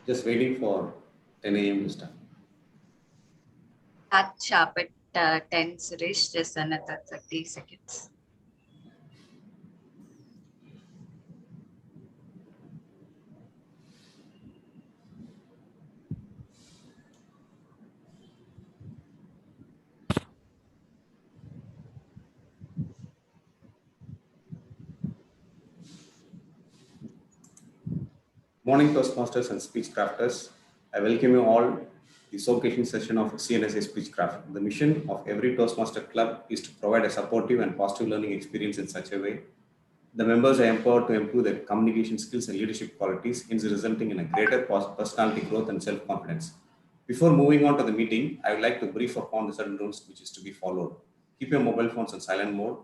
Just waiting for 10 a.m. to start. At sharp at 10, Suresh, just another 30 seconds. Morning Toastmasters and Speech Crafters. I welcome you all to the showcasing session of CNSI Speechcraft. The mission of every Toastmaster club is to provide a supportive and positive learning experience in such a way. The members are empowered to improve their communication skills and leadership qualities, hence resulting in a greater personality growth and self-confidence. Before moving on to the meeting, I would like to brief upon the certain rules which is to be followed. Keep your mobile phones on silent mode.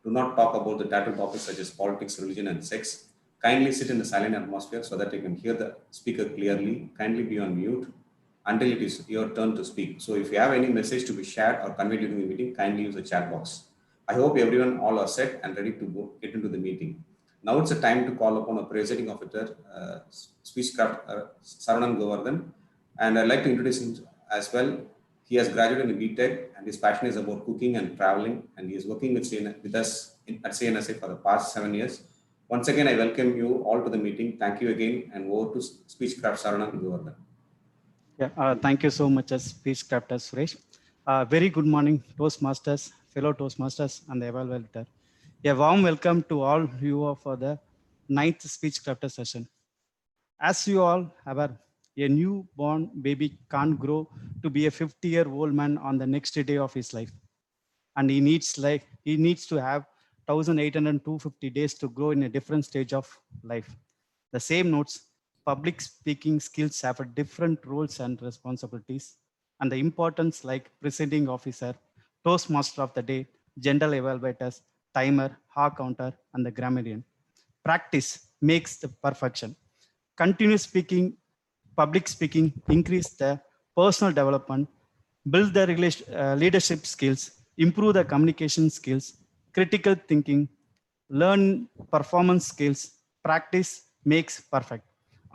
Do not talk about the taboo topics such as politics, religion, and sex. Kindly sit in a silent atmosphere so that you can hear the speaker clearly. Kindly be on mute until it is your turn to speak. So if you have any message to be shared or conveyed during the meeting, kindly use the chat box. I hope everyone all are set and ready to get into the meeting. Now it's a time to call upon a presiding officer, Speechcraft Saravanan Govardhan, and I'd like to introduce him as well. He has graduated in BTech and his passion is about cooking and traveling, and he is working with us at CNSI for the past 7 years. Once again, I welcome you all to the meeting. Thank you again, and over to Speechcraft Saravanan Govardhan. Yeah, thank you so much, Speech Captain Suresh. Very good morning, Toastmasters, fellow Toastmasters, and the evaluator. A warm welcome to all you for the 9th Speech Captain session. As you all aware, a newborn baby can't grow to be a 50-year-old man on the next day of his life, and he needs to have 1,850 days to grow in a different stage of life. The same notes, public speaking skills have a different roles and responsibilities, and the importance like presiding officer, Toastmaster of the day, general evaluators, timer, hard counter, and the grammarian. Practice makes the perfection. Continuous speaking, public speaking, increase the personal development, build the leadership skills, improve the communication skills, critical thinking, learn performance skills, practice makes perfect.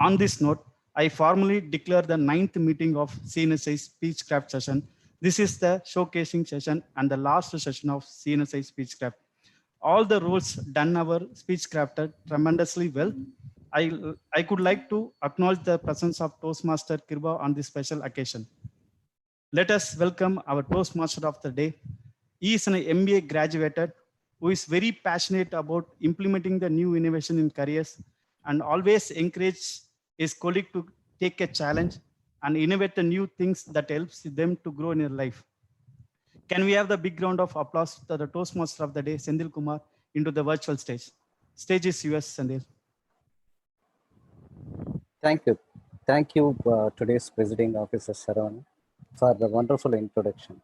On this note, I formally declare the 9th meeting of CNSI Speechcraft session. This is the showcasing session and the last session of CNSI Speechcraft. All the roles done our Speechcrafter tremendously well. I could like to acknowledge the presence of Toastmaster Kirba on this special occasion. Let us welcome our Toastmaster of the day. He is an MBA graduated who is very passionate about implementing the new innovation in careers and always encourage his colleague to take a challenge and innovate the new things that helps them to grow in their life. Can we have the big round of applause to the Toastmaster of the day, Sendil Kumar, into the virtual stage? Stage is yours, Sendil. Thank you. Thank you, today's Presiding Officer Saran, for the wonderful introduction.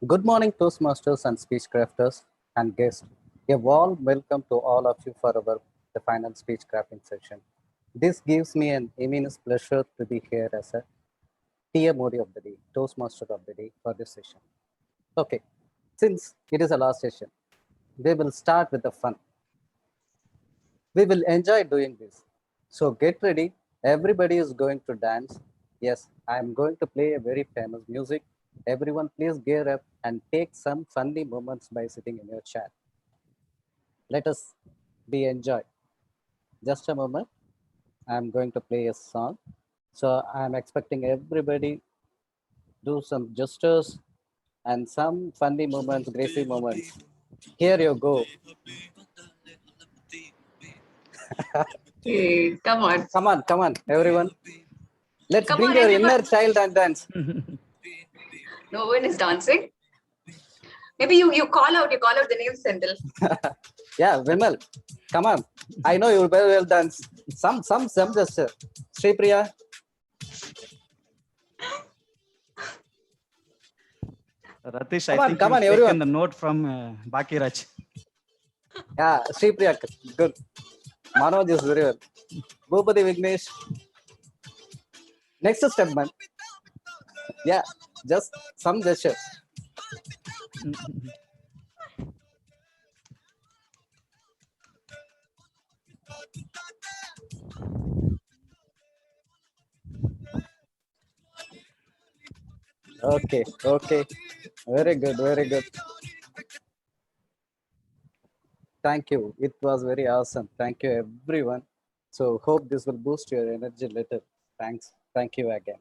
Good morning, Toastmasters and Speechcrafters and guests. A warm welcome to all of you for the final Speechcrafting session. This gives me an immense pleasure to be here as a TMOD of the day, Toastmaster of the day for this session. Okay, since it is a last session, we will start with the fun. We will enjoy doing this. So get ready. Everybody is going to dance. Yes, I am going to play a very famous music. Everyone please gear up and take some funny moments by sitting in your chair. Let us be enjoy. Just a moment. I am going to play a song. So I am expecting everybody do some gestures and some funny moments, gracie moments. Here you go. Hey, come on. Come on, everyone. Let's bring your inner child and dance. No one is dancing. Maybe you call out the name, Sendil. Yeah, Vimal, come on. I know you very well dance. Some gesture. Sri Priya. Ratish, I think you've taken the note from Bakiraj. Yeah, Sri Priya, good. Manoj is very well. Bhupati Vignesh. Next step, man. Yeah, just some gesture. Okay, okay. Very good, very good. Thank you. It was very awesome. Thank you, everyone. So hope this will boost your energy little. Thanks. Thank you again.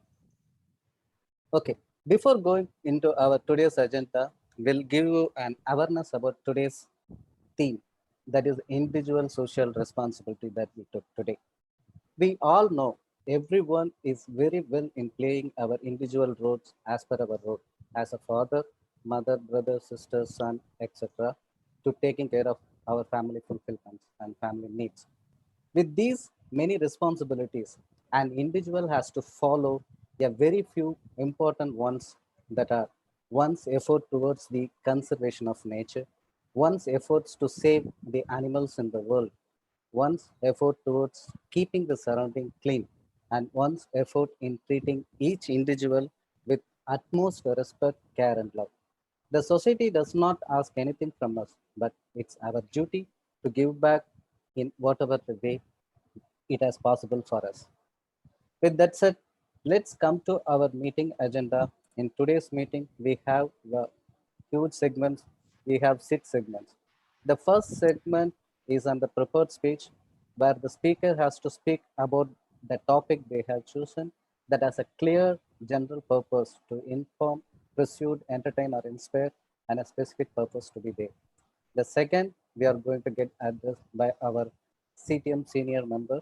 Okay. Before going into our today's agenda, we'll give you an awareness about today's theme, that is individual social responsibility that we took today. We all know everyone is very well in playing our individual roles as per our role as a father, mother, brother, sister, son, etc., to taking care of our family fulfillments and family needs. With these many responsibilities, an individual has to follow a very few important ones, that are one's effort towards the conservation of nature, one's efforts to save the animals in the world, one's effort towards keeping the surrounding clean, and one's effort in treating each individual with utmost respect, care, and love. The society does not ask anything from us, but it's our duty to give back in whatever the way it is possible for us. With that said, let's come to our meeting agenda. In today's meeting, we have the huge segments. We have 6 segments. The first segment is on the prepared speech, where the speaker has to speak about the topic they have chosen that has a clear general purpose to inform, pursue, entertain, or inspire, and a specific purpose to be there. The second, we are going to get addressed by our CTM senior member.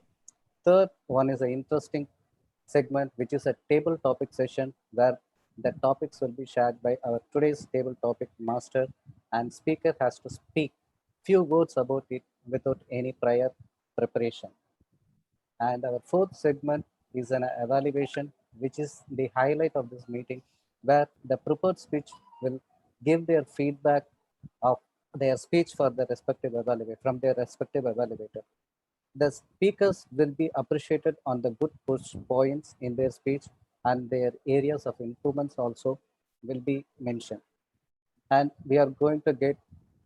Third one is an interesting segment, which is a table topic session where the topics will be shared by our today's table topic master, and speaker has to speak few words about it without any prior preparation. And our fourth segment is an evaluation, which is the highlight of this meeting, where the prepared speech will give their feedback of their speech for the respective evaluator from their respective evaluator. The speakers will be appreciated on the good push points in their speech, and their areas of improvements also will be mentioned. And we are going to get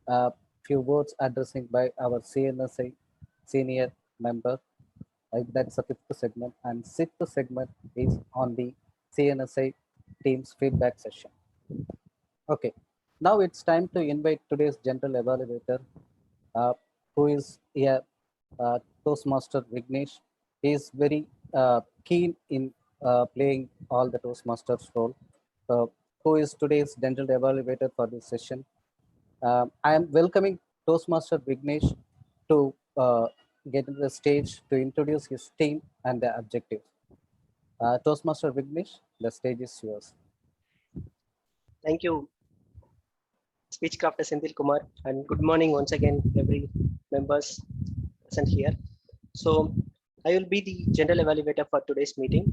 a few words addressing by our CNSI senior member. That's the fifth segment. And sixth segment is on the CNSI team's feedback session. Okay, now it's time to invite today's general evaluator, uh, who is a Toastmaster Vignesh. He is very keen in playing all the Toastmasters role. Who is today's general evaluator for this session? I am welcoming Toastmaster Vignesh to get into the stage to introduce his team and the objectives. Toastmaster Vignesh, the stage is yours. Thank you, speech crafter Senthil Kumar, and good morning once again, every members present here. So I will be the general evaluator for today's meeting.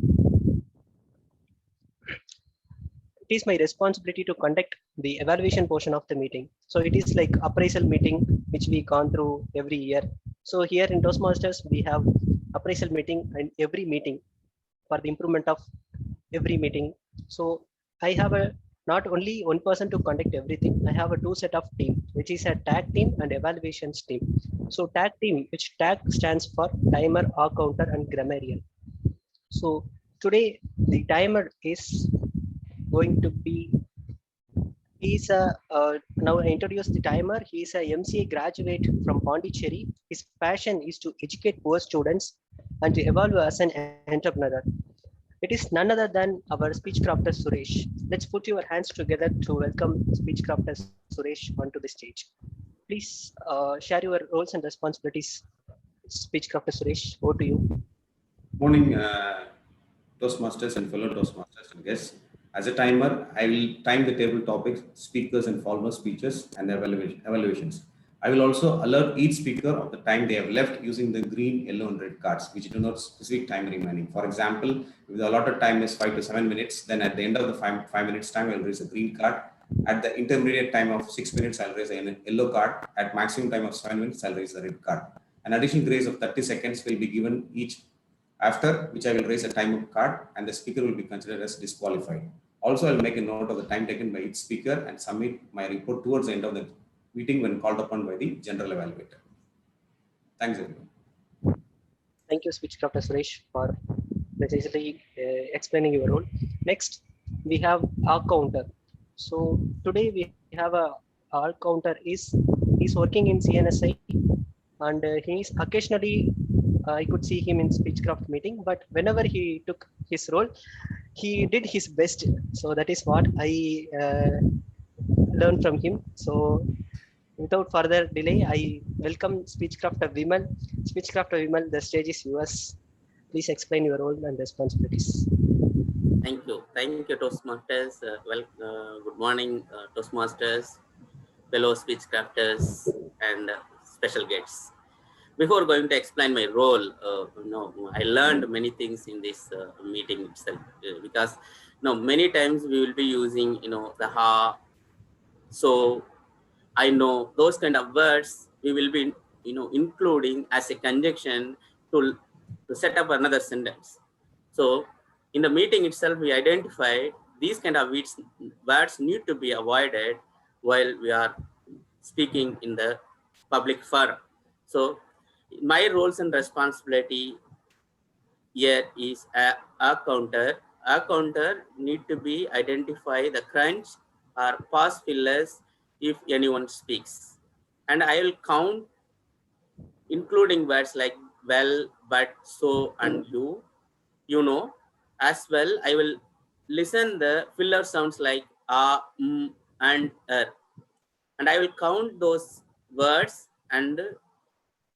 It is my responsibility to conduct the evaluation portion of the meeting. So it is like appraisal meeting, which we gone through every year. So here in Toastmasters, we have appraisal meeting and every meeting for the improvement of every meeting. So I have not only one person to conduct everything. I have a 2 set of team, which is a tag team and evaluations team. So tag team, which tag stands for timer, R counter, and grammarian. So today the timer is going to be, he's a now I introduce the timer. He's a MCA graduate from Pondicherry. His passion is to educate poor students and to evolve as an entrepreneur. It is none other than our speech crafter Suresh. Let's put your hands together to welcome speech crafter Suresh onto the stage. Please share your roles and responsibilities. Speech crafter Suresh, over to you. Morning, Toastmasters and fellow Toastmasters and guests. As a timer, I will time the table topics, speakers and formal speeches, and evaluations. I will also alert each speaker of the time they have left using the green, yellow, and red cards, which denote specific time remaining. For example, if the allotted time is 5 to 7 minutes, then at the end of the 5 minutes time, I will raise a green card. At the intermediate time of 6 minutes, I'll raise a yellow card. At maximum time of 7 minutes, I'll raise a red card. An additional grace of 30 seconds will be given each, after which I will raise a time card and the speaker will be considered as disqualified. Also, I'll make a note of the time taken by each speaker and submit my report towards the end of the meeting when called upon by the general evaluator. Thanks, everyone. Thank you, speech crafter Suresh, for precisely explaining your role. Next, we have our counter. So today we have our counter he's working in CNSI, and he's occasionally I could see him in speechcraft meeting, but whenever he took his role, he did his best. So that is what I learned from him. So without further delay, I welcome Speechcrafter Vimal. Speechcrafter Vimal, the stage is yours. Please explain your role and responsibilities. Thank you, Toastmasters. Good morning, Toastmasters, fellow speechcrafters, and special guests. Before going to explain my role, I learned many things in this meeting itself, because many times we will be using the ha, so I know those kind of words we will be including as a conjunction to set up another sentence. So in the meeting itself, we identify these kind of words need to be avoided while we are speaking in the public forum. So my roles and responsibility here is a counter. A counter need to be identify the crunch or pause fillers if anyone speaks. And I will count including words like well, but, so, and you, as well. I will listen the filler sounds like and and I will count those words, and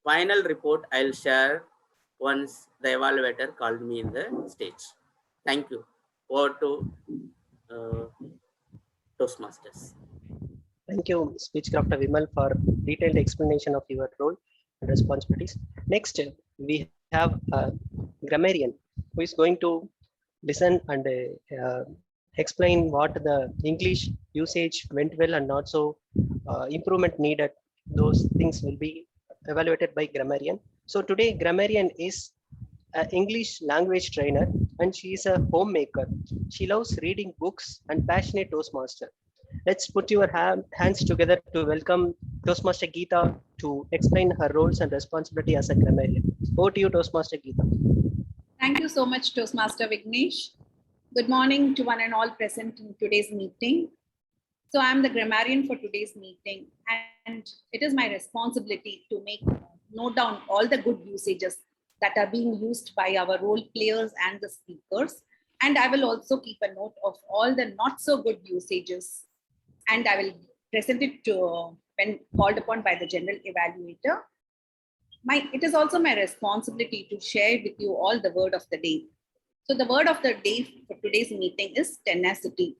final report I'll share once the evaluator called me in the stage. Thank you. Over to Toastmasters. Thank you, Speechcrafter Vimal, for detailed explanation of your role and responsibilities. Next, we have a grammarian who is going to listen and explain what the English usage went well and not so improvement needed. Those things will be evaluated by grammarian. So today, grammarian is an English language trainer, and she is a homemaker. She loves reading books and passionate Toastmaster. Let's put your hands together to welcome Toastmaster Geeta to explain her roles and responsibility as a grammarian. Over to you, Toastmaster Geeta. Thank you so much, Toastmaster Vignesh. Good morning to one and all present in today's meeting. So I'm the grammarian for today's meeting, and it is my responsibility to note down all the good usages that are being used by our role players and the speakers. And I will also keep a note of all the not so good usages, and I will present it to when called upon by the general evaluator. It is also my responsibility to share with you all the word of the day. So the word of the day for today's meeting is tenacity.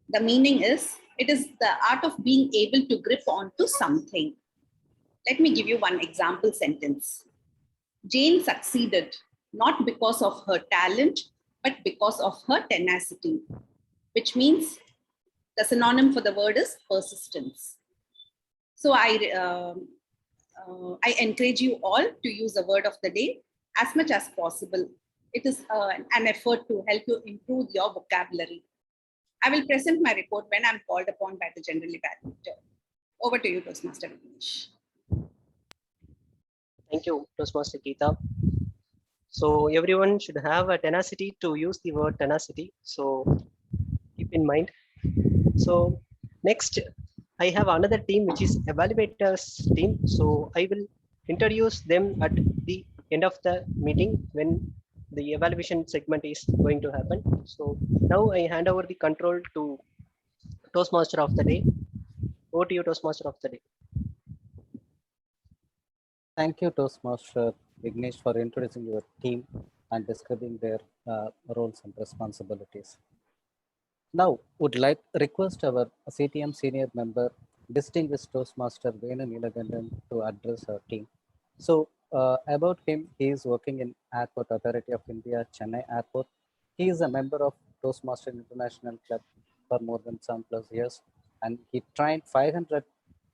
The meaning is, it is the art of being able to grip onto something. Let me give you one example sentence. Jane succeeded not because of her talent, but because of her tenacity, which means the synonym for the word is persistence. So I encourage you all to use the word of the day as much as possible. It is an effort to help you improve your vocabulary. I will present my report when I'm called upon by the general evaluator. Over to you, Toastmaster Vignesh. Thank you, Toastmaster Geeta. So everyone should have a tenacity to use the word tenacity. So keep in mind. So next, I have another team, which is evaluators team. So I will introduce them at the end of the meeting when the evaluation segment is going to happen. So now I hand over the control to Toastmaster of the day. Over to you, Toastmaster of the day. Thank you, Toastmaster Vignesh, for introducing your team and describing their roles and responsibilities. Now, would like request our CTM senior member, distinguished Toastmaster Venu Nilagandan, to address our team. So, about him, he is working in Airport Authority of India, Chennai Airport. He is a member of Toastmaster International Club for more than 7+ years, and he trained 500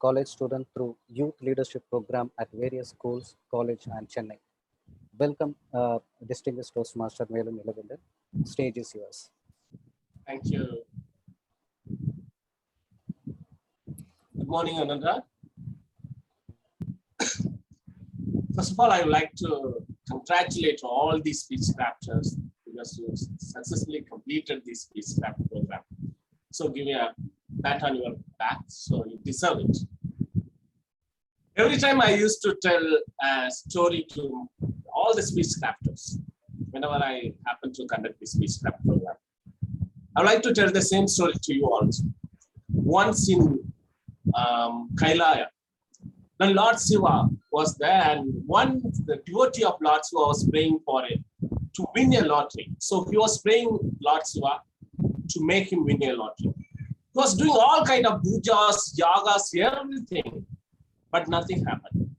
college students through youth leadership program at various schools, college, and Chennai. Welcome, distinguished Toastmaster Venu Nilagandan. Stage is yours. Thank you. Good morning, Ananda. First of all, I would like to congratulate all these speech crafters because you successfully completed this spacecraft program. So give me a pat on your back, so you deserve it. Every time I used to tell a story to all the spacecrafters, whenever I happen to conduct this spacecraft program, I would like to tell the same story to you also. Once in Kailaya, the Lord Shiva was there, and the devotee of Lord Shiva was praying for it to win a lottery. So he was praying Lord Shiva to make him win a lottery. He was doing all kind of pujas, yagas, everything, but nothing happened.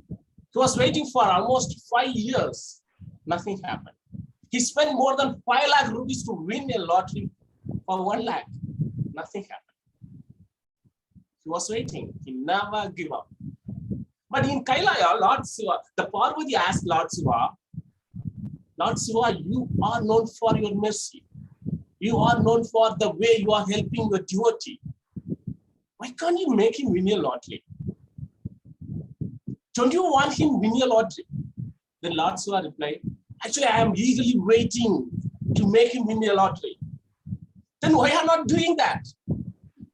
He was waiting for almost 5 years. Nothing happened. He spent more than 5 lakh rupees to win a lottery for 1 lakh. Nothing happened. He was waiting. He never gave up. But in Kailaya, Lord Shiva, the Parvati asked Lord Shiva, you are known for your mercy. You are known for the way you are helping your devotee. Why can't you make him win a lottery? Don't you want him to win a lottery? Then Lord Shiva replied, actually, I am eagerly waiting to make him win a lottery. Then why are you not doing that?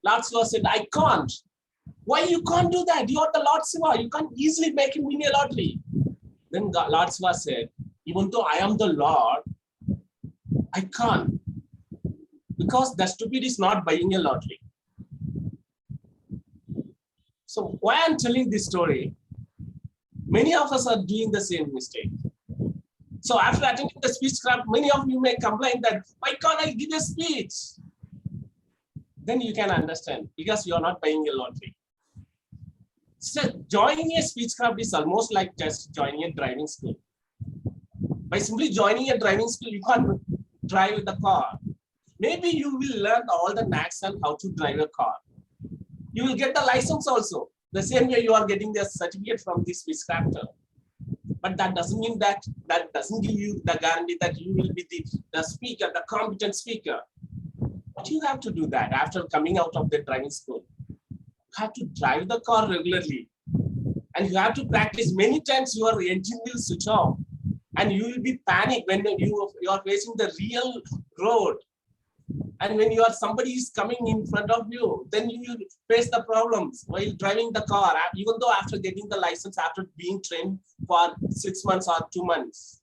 Lord Shiva said, I can't. Why you can't do that? You are the Lord Shiva. You can't easily make him win a lottery. Then Lord Shiva said, even though I am the Lord, I can't. Because the stupid is not buying a lottery. So why I'm telling this story, many of us are doing the same mistake. So after attending the speechcraft, many of you may complain that, why can't I give a speech? Then you can understand, because you are not buying a lottery. So joining a speechcraft is almost like just joining a driving school. By simply joining a driving school, you can't drive the car. Maybe you will learn all the knacks and how to drive a car. You will get the license also. The same way you are getting the certificate from this speechcrafter. But that doesn't mean that doesn't give you the guarantee that you will be the speaker, the competent speaker. But you have to do that after coming out of the driving school. You have to drive the car regularly. And you have to practice many times your engine will switch off. And you will be panicked when you are facing the real road. And when somebody is coming in front of you, then you will face the problems while driving the car, even though after getting the license, after being trained for 6 months or 2 months.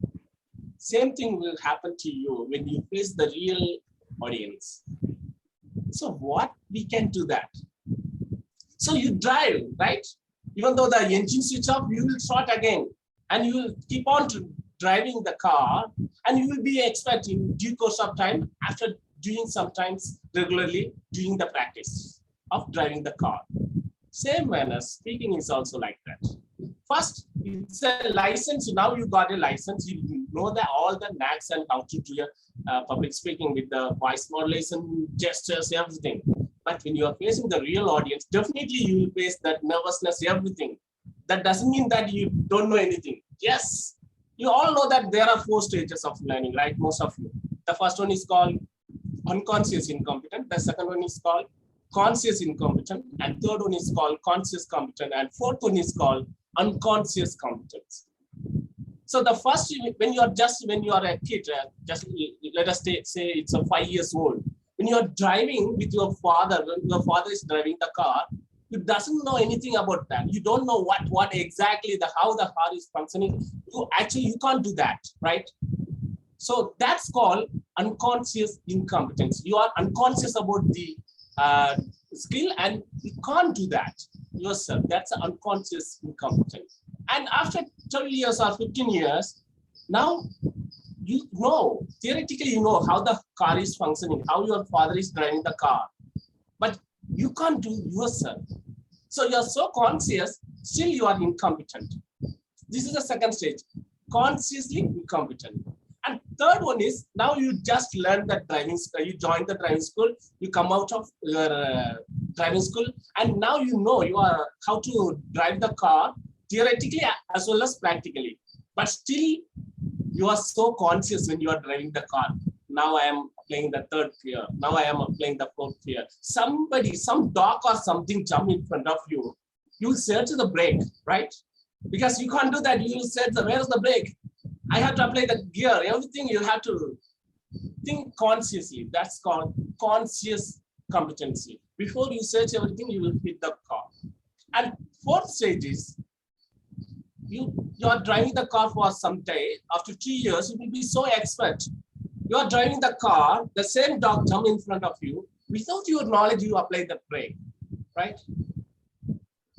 Same thing will happen to you when you face the real audience. So what we can do that? So you drive, right? Even though the engine switch off, you will start again. And you will keep on driving the car, and you will be expecting due course of time after doing sometimes regularly doing the practice of driving the car. Same manner, speaking is also like that. First, it's a license. Now you got a license. You know all the knacks and how to do your public speaking with the voice modulation, gestures, everything. But when you are facing the real audience, definitely you will face that nervousness, everything. That doesn't mean that you don't know anything. Yes, you all know that there are 4 stages of learning, right? Most of you. The first one is called unconscious incompetent. The second one is called conscious incompetent. And third one is called conscious competent. And fourth one is called unconscious competence. So the first, when you are a kid, just let us say it's a 5 years old. When you are driving with your father, when your father is driving the car, you doesn't know anything about that. You don't know what exactly how the car is functioning. You can't do that, right? So that's called unconscious incompetence. You are unconscious about the skill and you can't do that yourself. That's an unconscious incompetence. And after 12 years or 15 years, now you know, theoretically you know how the car is functioning, how your father is driving the car, but you can't do yourself. So you're so conscious, still you are incompetent. This is the second stage, consciously incompetent. And third one is, now you just learn the driving school, you join the driving school, you come out of your driving school, and now you know how to drive the car, theoretically as well as practically. But still, you are so conscious when you are driving the car. Now I am playing the third gear. Now I am playing the fourth gear. Somebody, some dog or something jump in front of you. You will search the brake, right? Because you can't do that. You will search where's the brake? I have to apply the gear. Everything you have to Think consciously. That's called conscious competency. Before you search everything, you will hit the car. And fourth stage is you are driving the car for some day. After 2 years, you will be so expert. You are driving the car, the same dog jump in front of you. Without your knowledge, you apply the brake, right?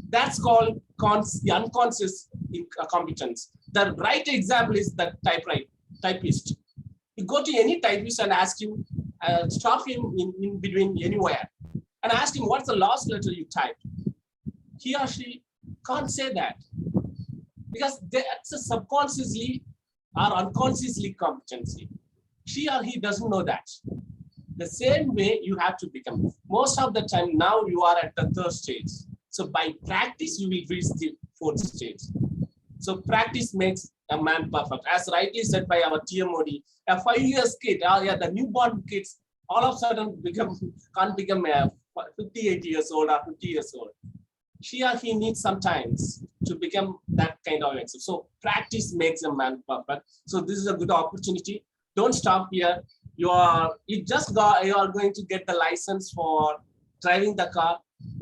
That's called the unconscious competence. The right example is the typist. You go to any typist and ask him, stop him in between anywhere and ask him, what's the last letter you typed? He or she can't say that because that's a subconsciously or unconsciously competency. She or he doesn't know that. The same way you have to become. Most of the time now you are at the third stage. So by practice, you will reach the fourth stage. So practice makes a man perfect. As rightly said by our TMOD, a 5-year kid, the newborn kids, all of a sudden can't become 58 years old or 50 years old. She or he needs some time to become that kind of expert. So practice makes a man perfect. So this is a good opportunity. Don't stop here. You are going to get the license for driving the car,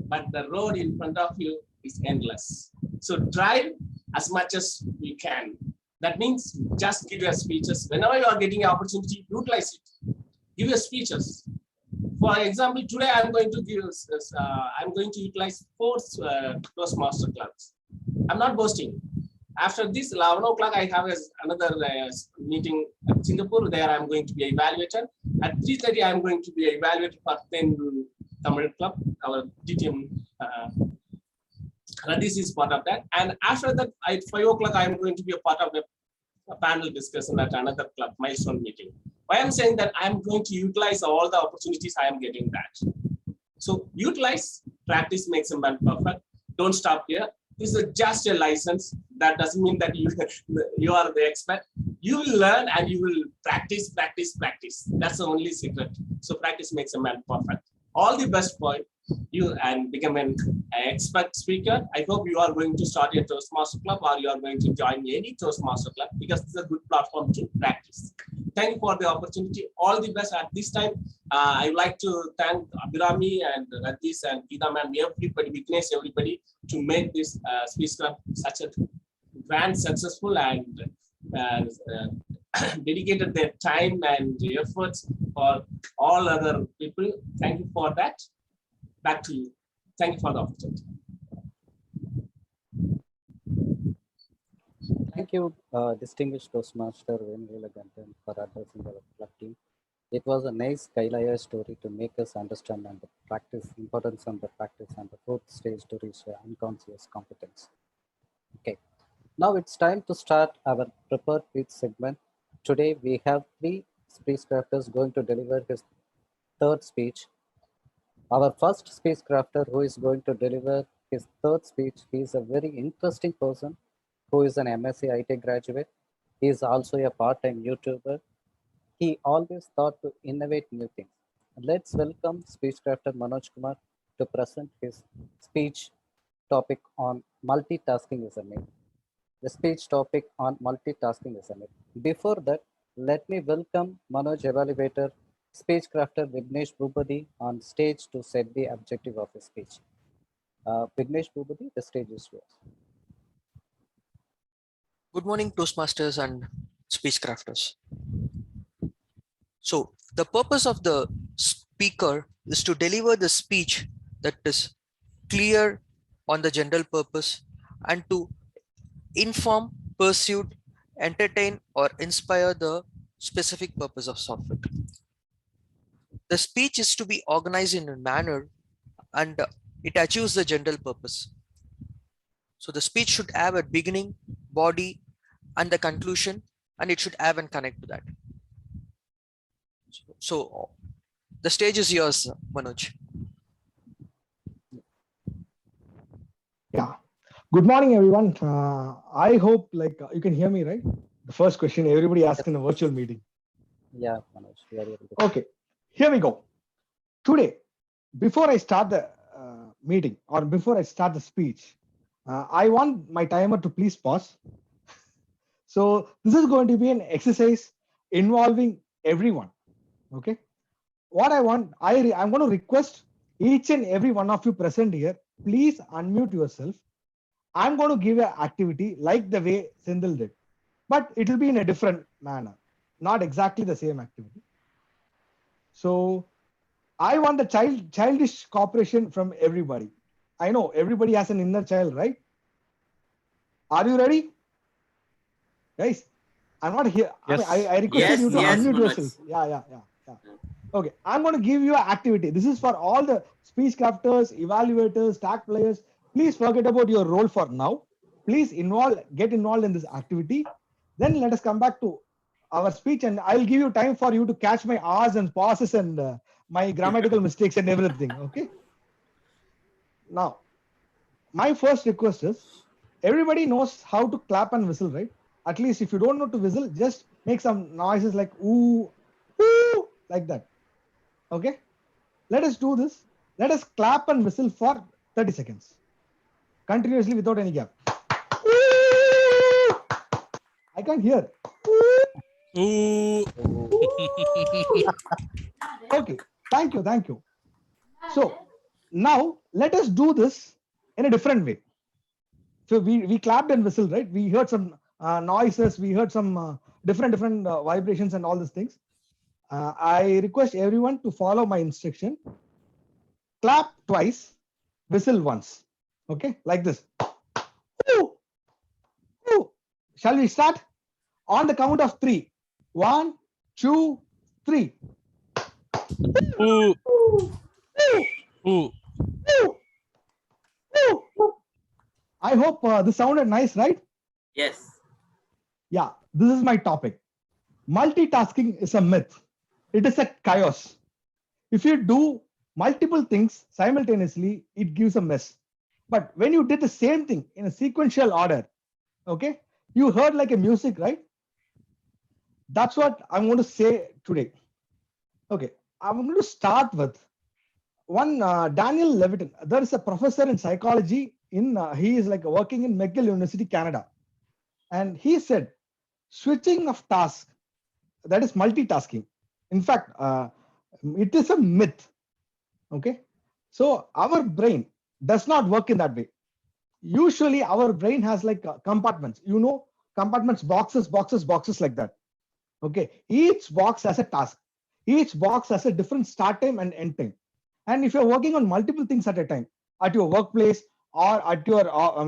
but the road in front of you is endless. So drive as much as you can. That means just give your speeches. Whenever you are getting an opportunity, utilize it. Give your speeches. For example, today I'm going to utilize 4 Toastmaster clubs. I'm not boasting. After this 11 o'clock, I have another meeting at Singapore. There I'm going to be evaluated. At 3:30, I'm going to be evaluated for 10 Tamil Club, our DTM. This is part of that. And after that, at 5 o'clock, I'm going to be a part of a panel discussion at another club milestone meeting. Why I'm saying that I'm going to utilize all the opportunities I am getting that. So utilize, practice makes a man perfect. Don't stop here. This is just a license. That doesn't mean that you are the expert. You will learn and you will practice. That's the only secret. So practice makes a man perfect. All the best for you and become an expert speaker. I hope you are going to start a Toastmaster club or you are going to join any Toastmaster club because it's a good platform to practice. Thank you for the opportunity. All the best at this time. I would like to thank Abhirami and Radish and Geeta ma'am, everybody, Vignesh, everybody to make this speech club such a grand, successful and dedicated their time and efforts for all other people. Thank you for that. Back to you. Thank you for the opportunity. Thank you, distinguished Toastmaster Venugalagantan, for addressing our club team. It was a nice Kailaya story to make us understand and the practice, importance and the practice and the fourth stage to reach unconscious competence. Okay, now it's time to start our prepared pitch segment. Today we have 3 speechcrafters going to deliver his third speech. Our first speechcrafter who is going to deliver his third speech, he is a very interesting person who is an MSc IT graduate. He is also a part-time YouTuber. He always thought to innovate new things. Let's welcome speechcrafter Manoj Kumar to present his speech topic on multitasking is a myth. The speech topic on multitasking is a myth. Before that, let me welcome Manoj evaluator, speechcrafter Vignesh Bhubadi on stage to set the objective of his speech. Vignesh Bhubadi, the stage is yours. Good morning, Toastmasters and speechcrafters. So the purpose of the speaker is to deliver the speech that is clear on the general purpose and to inform, pursue, entertain, or inspire the specific purpose of software. The speech is to be organized in a manner and it achieves the general purpose. So the speech should have a beginning, body, and the conclusion, and it should have and connect to that. So the stage is yours, Manoj. Yeah. Good morning, everyone. I hope you can hear me, right? The first question everybody asked in the virtual meeting. Yeah, Manoj, we are able to. Okay, here we go. Today, before I start the meeting or before I start the speech, I want my timer to please pause. So this is going to be an exercise involving everyone, Okay. What I want, I'm going to request each and every one of you present here, please unmute yourself. I'm going to give an activity like the way Sindhil did, but it will be in a different manner, not exactly the same activity. So I want the childish cooperation from everybody. I know everybody has an inner child, right? Are you ready? Guys, I'm not here. Yes. I requested Yes, you to yes, unmute Manoj. yourself. Yeah. Okay, I'm going to give you an activity. This is for all the speech crafters, evaluators, tag players. Please forget about your role for now. Please get involved in this activity. Then let us come back to our speech, and I'll give you time for you to catch my R's and pauses and my grammatical mistakes and everything. Okay. Now, my first request is everybody knows how to clap and whistle, right? At least if you don't know to whistle, just make some noises like ooh, ooh, like that. Okay. Let us do this. Let us clap and whistle for 30 seconds continuously without any gap. I can't hear. Ooh. Okay. Thank you. So now let us do this in a different way. So we clapped and whistled, right? We heard some noises. We heard some different vibrations and all these things. I request everyone to follow my instruction. Clap twice, whistle once. Okay, like this. Ooh, ooh. Shall we start? On the count of 3. 1, 2, 3. Ooh. Ooh, Ooh. ooh, ooh. I hope this sounded nice, right? Yes. Yeah, this is my topic. Multitasking is a myth. It is a chaos. If you do multiple things simultaneously, it gives a mess. But when you did the same thing in a sequential order, okay, you heard like a music, right? That's what I'm going to say today. Okay, I'm going to start with one Daniel Levitin. There is a professor in psychology he is like working in McGill University, Canada. And he said, switching of tasks, that is multitasking. In fact, it is a myth. Okay. So our brain does not work in that way. Usually our brain has like compartments, compartments, boxes like that. Okay. Each box has a task. Each box has a different start time and end time. And if you're working on multiple things at a time, at your workplace or at your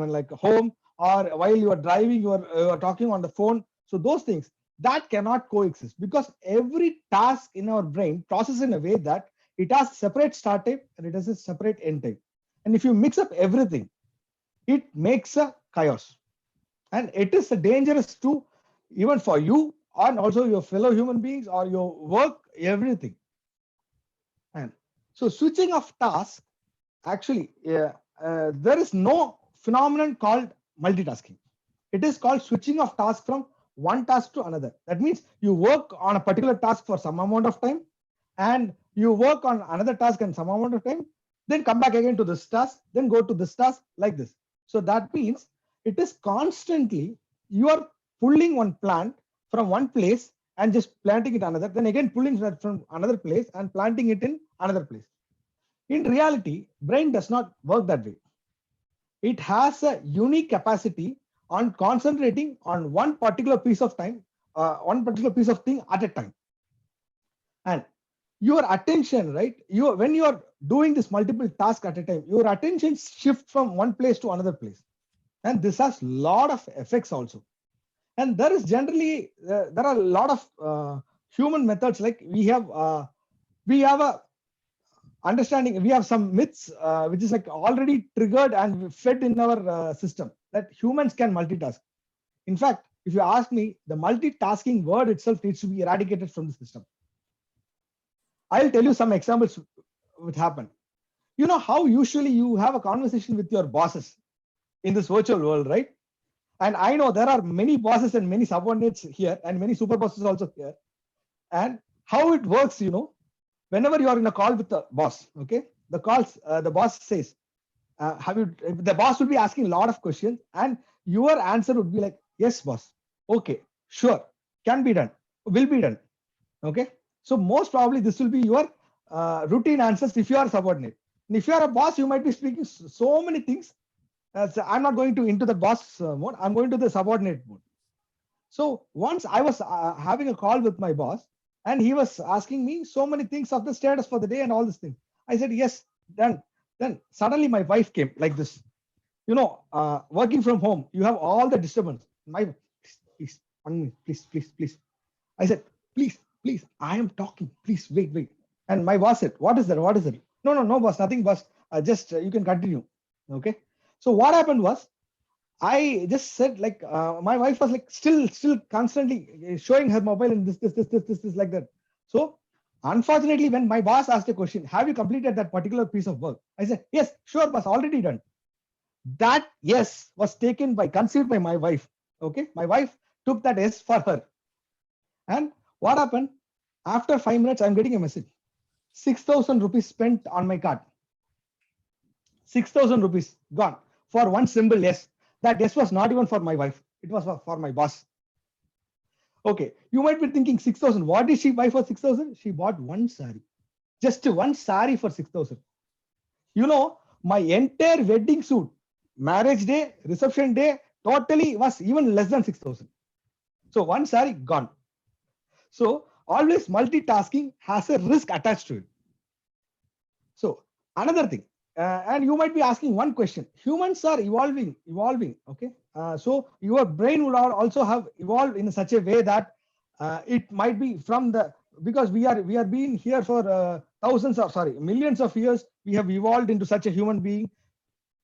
like home, or while you are driving, you are talking on the phone. So those things that cannot coexist, because every task in our brain processes in a way that it has separate start time and it has a separate end time. And if you mix up everything, it makes a chaos. And it is dangerous to even for you and also your fellow human beings or your work, everything. And so switching of tasks, actually, there is no phenomenon called multitasking. It is called switching of tasks from one task to another. That means you work on a particular task for some amount of time, and you work on another task and some amount of time, then come back again to this task, then go to this task, like this. So that means it is constantly you are pulling one plant from one place and just planting it another, then again pulling that from another place and planting it in another place. In reality, brain does not work that way. It has a unique capacity on concentrating on one particular piece of time, one particular piece of thing at a time. And your attention, right? When you are doing this multiple task at a time, your attention shifts from one place to another place. And this has a lot of effects also. And there is generally, there are a lot of human methods, like we have a understanding, we have some myths which is like already triggered and fed in our system, that humans can multitask. In fact, if you ask me, the multitasking word itself needs to be eradicated from the system. I'll tell you some examples which happen. You know how usually you have a conversation with your bosses in this virtual world, right? And I know there are many bosses and many subordinates here and many super bosses also here. And how it works, whenever you are in a call with the boss, okay, the boss says, the boss will be asking a lot of questions, and your answer would be like, yes, boss. Okay, sure, can be done, will be done. Okay. So most probably this will be your routine answers if you are subordinate. And if you are a boss, you might be speaking so many things. So I'm not going to into the boss mode. I'm going to the subordinate mode. So once I was having a call with my boss, and he was asking me so many things of the status for the day and all these things. I said yes. Then suddenly my wife came like this. You know, working from home, you have all the disturbance. My please, 1 minute, please. I said, please, I am talking. Please wait. And my boss said, what is that? No, boss, nothing, boss. Just you can continue. Okay. So what happened was, I just said like my wife was like still constantly showing her mobile and this like that. So unfortunately, when my boss asked a question, have you completed that particular piece of work? I said, yes, sure, boss, already done. That yes was conceived by my wife. Okay, my wife took that yes for her. And what happened? After 5 minutes, I'm getting a message. 6,000 rupees spent on my card. 6,000 rupees gone for one simple yes. That yes was not even for my wife. It was for my boss. Okay, you might be thinking 6,000. What did she buy for 6,000? She bought one sari. Just one sari for 6,000. You know, my entire wedding suit, marriage day, reception day, totally was even less than 6,000. So one sari gone. So always multitasking has a risk attached to it. So another thing, and you might be asking one question. Humans are evolving. Okay, so your brain would also have evolved in such a way that it might be from the, because we are being here for millions of years. We have evolved into such a human being.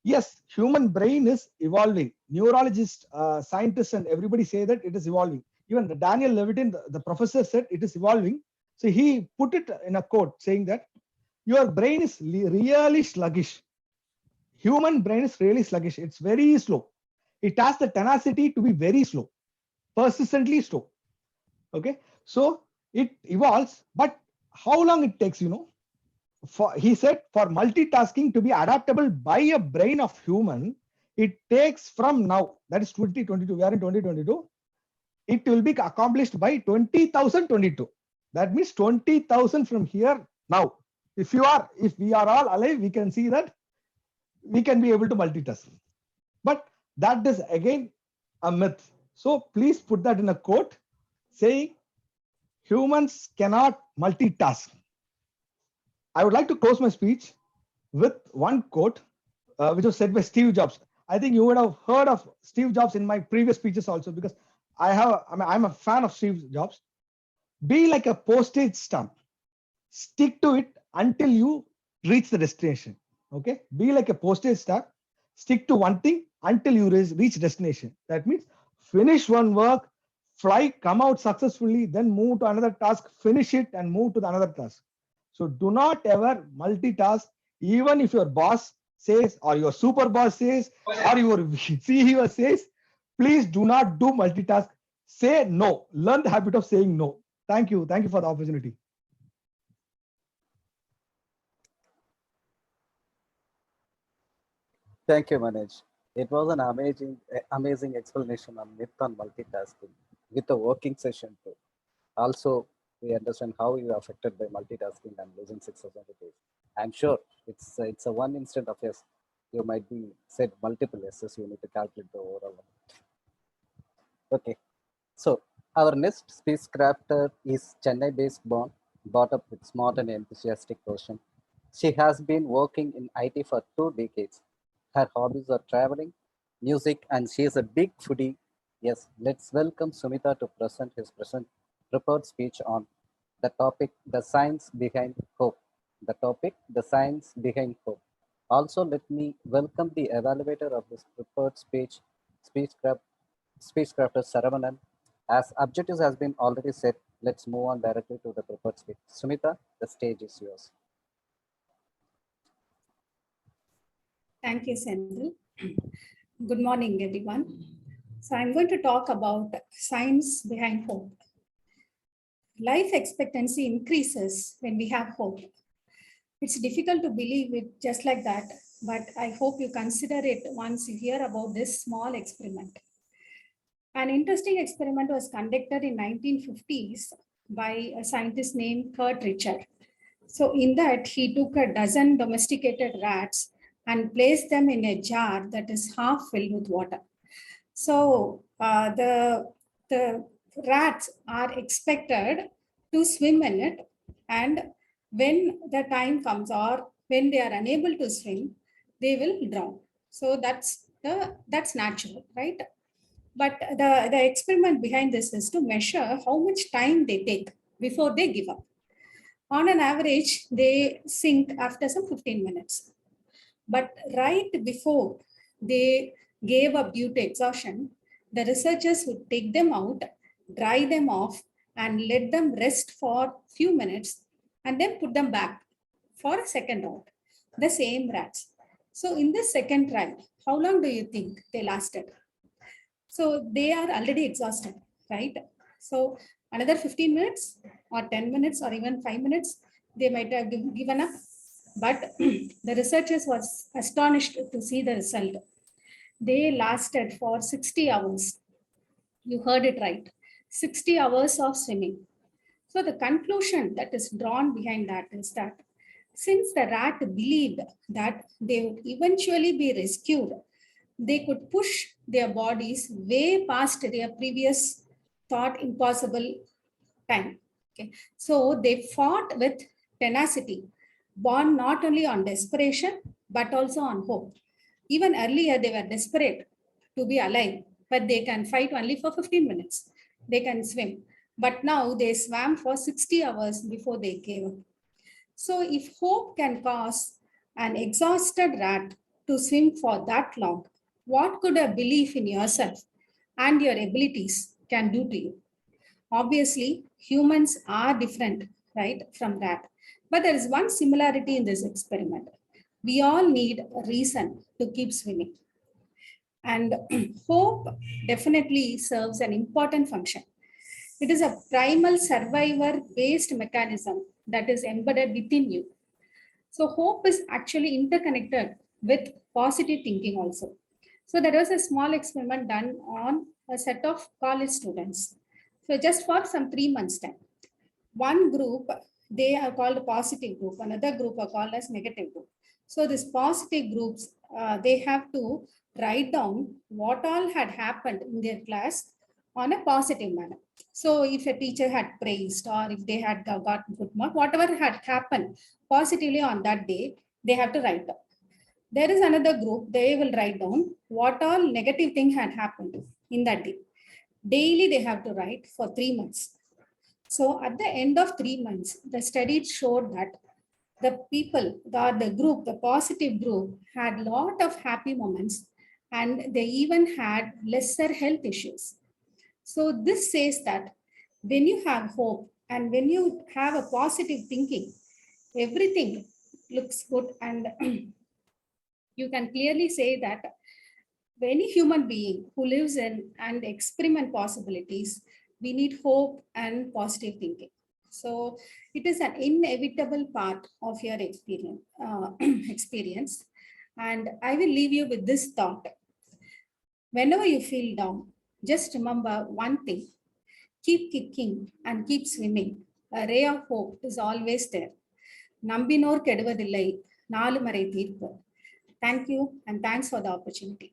Yes, human brain is evolving. Neurologists, scientists, and everybody say that it is evolving. Even Daniel Levitin, the professor, said it is evolving. So he put it in a quote saying that your brain is really sluggish. Human brain is really sluggish. It's very slow. It has the tenacity to be very slow, persistently slow. Okay, so it evolves, but how long it takes, you know? He said for multitasking to be adaptable by a brain of human, it takes from now, that is 2022, we are in 2022, it will be accomplished by 20,022. That means 20,000 from here now. If we are all alive, we can see that we can be able to multitask. But that is again a myth. So please put that in a quote saying humans cannot multitask. I would like to close my speech with one quote, which was said by Steve Jobs. I think you would have heard of Steve Jobs in my previous speeches also, because I'm a fan of Steve Jobs. Be like a postage stamp. Stick to it until you reach the destination. Okay, be like a postage stamp. Stick to one thing until you reach destination. That means finish one work, fly, come out successfully, then move to another task, finish it, and move to the another task. So do not ever multitask, even if your boss says, or your super boss says, or your CEO says. Please do not do multitask. Say no. Learn the habit of saying no. Thank you for the opportunity. Thank you, Manoj. It was an amazing explanation on myth on multitasking with a working session too. Also, we understand how you are affected by multitasking and losing 6,000 rupees. I'm sure it's a one instant of yes. You might be said multiple yeses. You need to calculate the overall amount. Okay, so our next speech crafter is Chennai-based born, brought up with smart and enthusiastic person. She has been working in IT for 2 decades. Her hobbies are traveling, music, and she is a big foodie. Yes, let's welcome Sumita to present his prepared speech on the topic, the science behind hope. The topic, the science behind hope. Also, let me welcome the evaluator of this prepared speechcrafter Saravanan. As objectives has been already set, let's move on directly to the prepared speech. Sumita, the stage is yours. Thank you, Senthil. Good morning, everyone. So I'm going to talk about science behind hope. Life expectancy increases when we have hope. It's difficult to believe it just like that, but I hope you consider it once you hear about this small experiment. An interesting experiment was conducted in 1950s by a scientist named Kurt Richard. So in that, he took a dozen domesticated rats and placed them in a jar that is half filled with water. So the rats are expected to swim in it, and when the time comes or when they are unable to swim, they will drown. So that's natural, right? But the experiment behind this is to measure how much time they take before they give up. On an average, they sink after some 15 minutes. But right before they gave up due to exhaustion, the researchers would take them out, dry them off, and let them rest for few minutes, and then put them back for a second round, the same rats. So in the second trial, how long do you think they lasted? So they are already exhausted, right? So another 15 minutes or 10 minutes or even 5 minutes, they might have given up. But the researchers was astonished to see the result. They lasted for 60 hours. You heard it right. 60 hours of swimming. So the conclusion that is drawn behind that is that since the rat believed that they would eventually be rescued, they could push their bodies way past their previous thought impossible time. Okay. So they fought with tenacity, born not only on desperation, but also on hope. Even earlier, they were desperate to be alive, but they can fight only for 15 minutes. They can swim. But now they swam for 60 hours before they gave up. So if hope can cause an exhausted rat to swim for that long, what could a belief in yourself and your abilities can do to you? Obviously, humans are different, right, from that. But there is one similarity in this experiment. We all need a reason to keep swimming. And hope definitely serves an important function. It is a primal survivor-based mechanism that is embedded within you. So hope is actually interconnected with positive thinking also. So there was a small experiment done on a set of college students. So just for some 3 months time. One group, they are called a positive group. Another group are called as negative group. So these positive groups, they have to write down what all had happened in their class on a positive manner. So if a teacher had praised or if they had got good mark, whatever had happened positively on that day, they have to write down. There is another group, they will write down what all negative thing had happened in that day. Daily they have to write for 3 months. So at the end of 3 months, the study showed that the people, the group, the positive group had a lot of happy moments and they even had lesser health issues. So this says that when you have hope and when you have a positive thinking, everything looks good and you can clearly say that any human being who lives in and experiment possibilities, we need hope and positive thinking. So it is an inevitable part of your experience. Experience. And I will leave you with this thought. Whenever you feel down, just remember one thing. Keep kicking and keep swimming. A ray of hope is always there. Nambinor keduvadillai, nalu marai theerpu. Thank you and thanks for the opportunity.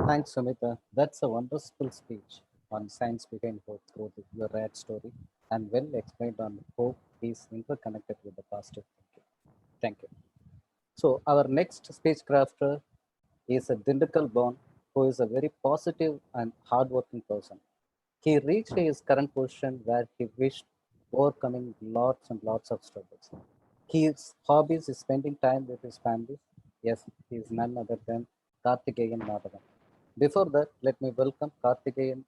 Thanks, Sumita. That's a wonderful speech on science behind hope through your rat story and well explained on hope is interconnected with the positive thinking. Thank you. So our next speech crafter is a Dindakal born who is a very positive and hardworking person. He reached his current position where he wished overcoming lots and lots of struggles. His hobbies is spending time with his family. Yes, he is none other than Karthikeyan Madhavan. Before that, let me welcome Karthikeyan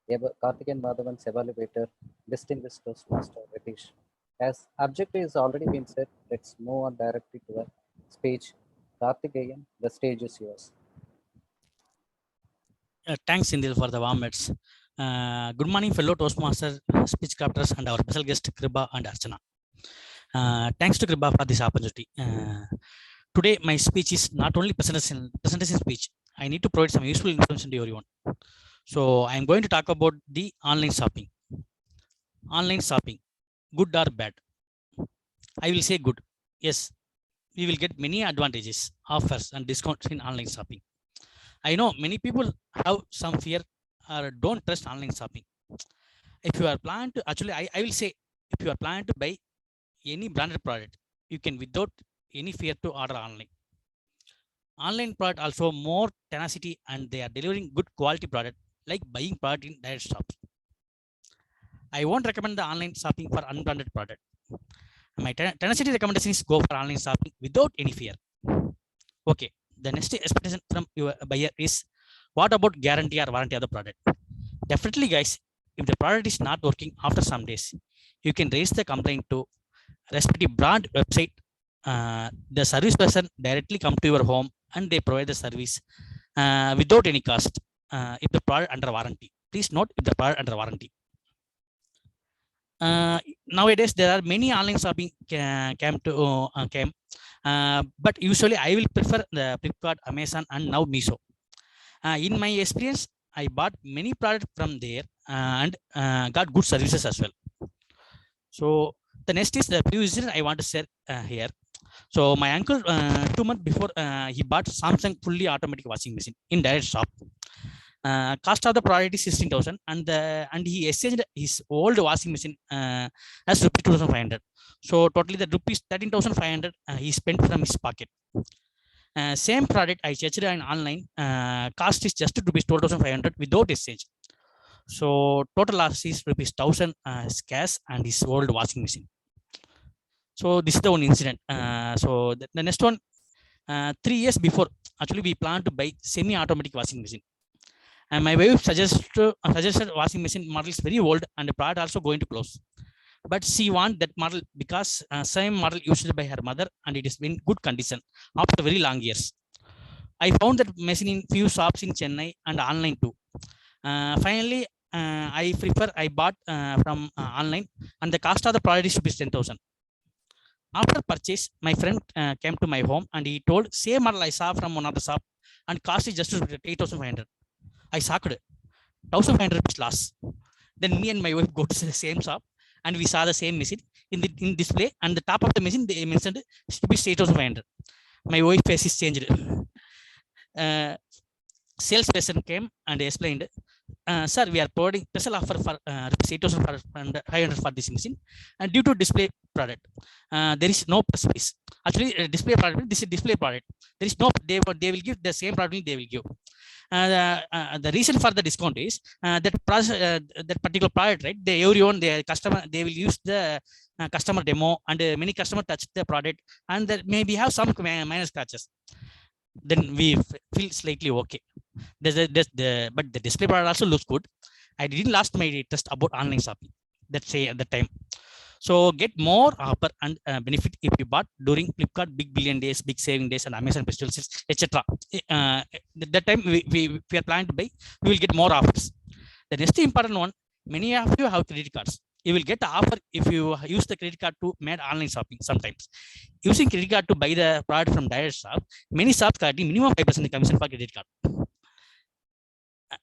Madhavan's evaluator, distinguished Toastmaster Ritesh. As objective has already been said, let's move on directly to the speech. Karthikeyan, the stage is yours. Thanks, Indil, for the warm words. Good morning, fellow Toastmaster, speech crafters, and our special guest, Kriba and Archana. Thanks to Kriba for this opportunity. Today, my speech is not only presentation speech. I need to provide some useful information to everyone. So I am going to talk about the online shopping. Online shopping, good or bad? I will say good. Yes, we will get many advantages, offers, and discounts in online shopping. I know many people have some fear or don't trust online shopping. If you are planning to, actually, I will say, if you are planning to buy any branded product, you can without any fear to order online. Online product also more tenacity and they are delivering good quality product like buying product in direct shops. I won't recommend the online shopping for unbranded product. My tenacity recommendation is go for online shopping without any fear. Okay, the next expectation from your buyer is what about guarantee or warranty of the product? Definitely, guys, if the product is not working after some days, you can raise the complaint to respective brand website. The service person directly come to your home and they provide the service without any cost. If the product under warranty, please note if the product under warranty. Nowadays there are many online shopping came, but usually I will prefer the Flipkart, Amazon, and now Miso. In my experience, I bought many products from there and got good services as well. So the next is the few incident I want to share here. So my uncle 2 months before he bought Samsung fully automatic washing machine in direct shop. Cost of the product is 16,000 and he exchanged his old washing machine as rupees 2,500. So totally the rupees 13,500 he spent from his pocket. Same product I checked on online, cost is just rupees 12,500 without exchange. So total loss is rupees 1,000 cash and his old washing machine. So this is the one incident. So the next one, 3 years before, actually we planned to buy semi-automatic washing machine. And my wife suggested washing machine model is very old and the product also going to close. But she want that model because same model used by her mother and it is in good condition after very long years. I found that machine in few shops in Chennai and online too. Finally, I bought from online and the cost of the product is 10,000. After purchase, my friend came to my home and he told same model I saw from one of the shop and cost is just 8,500. I shocked 1,500 rupees loss. Then me and my wife go to the same shop and we saw the same machine in display and the top of the machine they mentioned rupees 8,500. My wife face is changed. Salesperson came and explained, sir, we are providing special offer for rupees 8,500 for this machine and due to display product, there is no price. Actually, display product, this is display product. There is no, they will give the same product they will give. The reason for the discount is that particular product, right? Everyone, the customer, they will use the customer demo and many customers touch the product and there maybe have some minor scratches. Then we feel slightly okay. But the display product also looks good. I didn't lost my trust about online shopping. That say at the time. So get more offer and benefit if you bought during Flipkart Big Billion Days, Big Saving Days, and Amazon Festival Sales, etc. That time we are planning to buy, we will get more offers. The next important one, many of you have credit cards. You will get the offer if you use the credit card to make online shopping sometimes. Using credit card to buy the product from direct shop, many shops getting minimum 5% commission for credit card.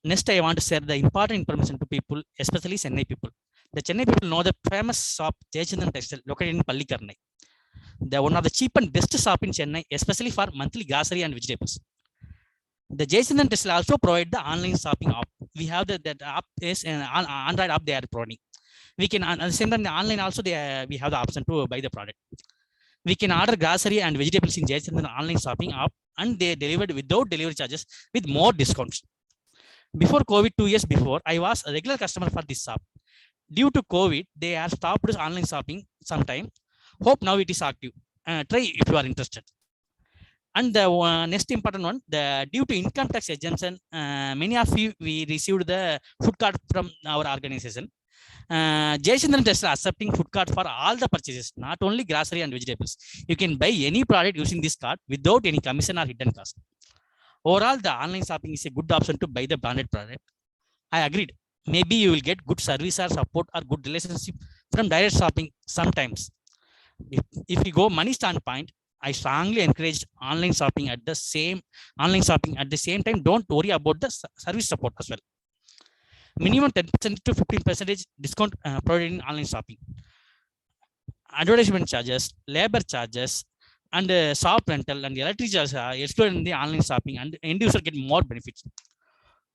Next, I want to share the important information to people, especially Chennai people. The Chennai people know the famous shop CHENNAI Textile located in Pallikarnai. They are one of the cheap and best shop in Chennai, especially for monthly grocery and vegetables. The CHENNAI Textile also provide the online shopping app. We have that app is an Android app they are providing. We can at the same time online also we have the option to buy the product. We can order grocery and vegetables in CHENNAI online shopping app and they delivered without delivery charges with more discounts. Before COVID, 2 years before, I was a regular customer for this shop. Due to COVID, they have stopped online shopping sometime. Hope now it is active. Try if you are interested. And the next important one, due to income tax exemption, many of you we received the food card from our organization. CHENNAI is accepting food card for all the purchases, not only grocery and vegetables. You can buy any product using this card without any commission or hidden cost. Overall, the online shopping is a good option to buy the branded product. I agreed. Maybe you will get good service or support or good relationship from direct shopping sometimes. If you go money standpoint, I strongly encourage online shopping at the same time. Don't worry about the service support as well. Minimum 10% to 15% discount provided in online shopping. Advertisement charges, labor charges, and shop rental and electricity charges are excluded in the online shopping, and end user get more benefits.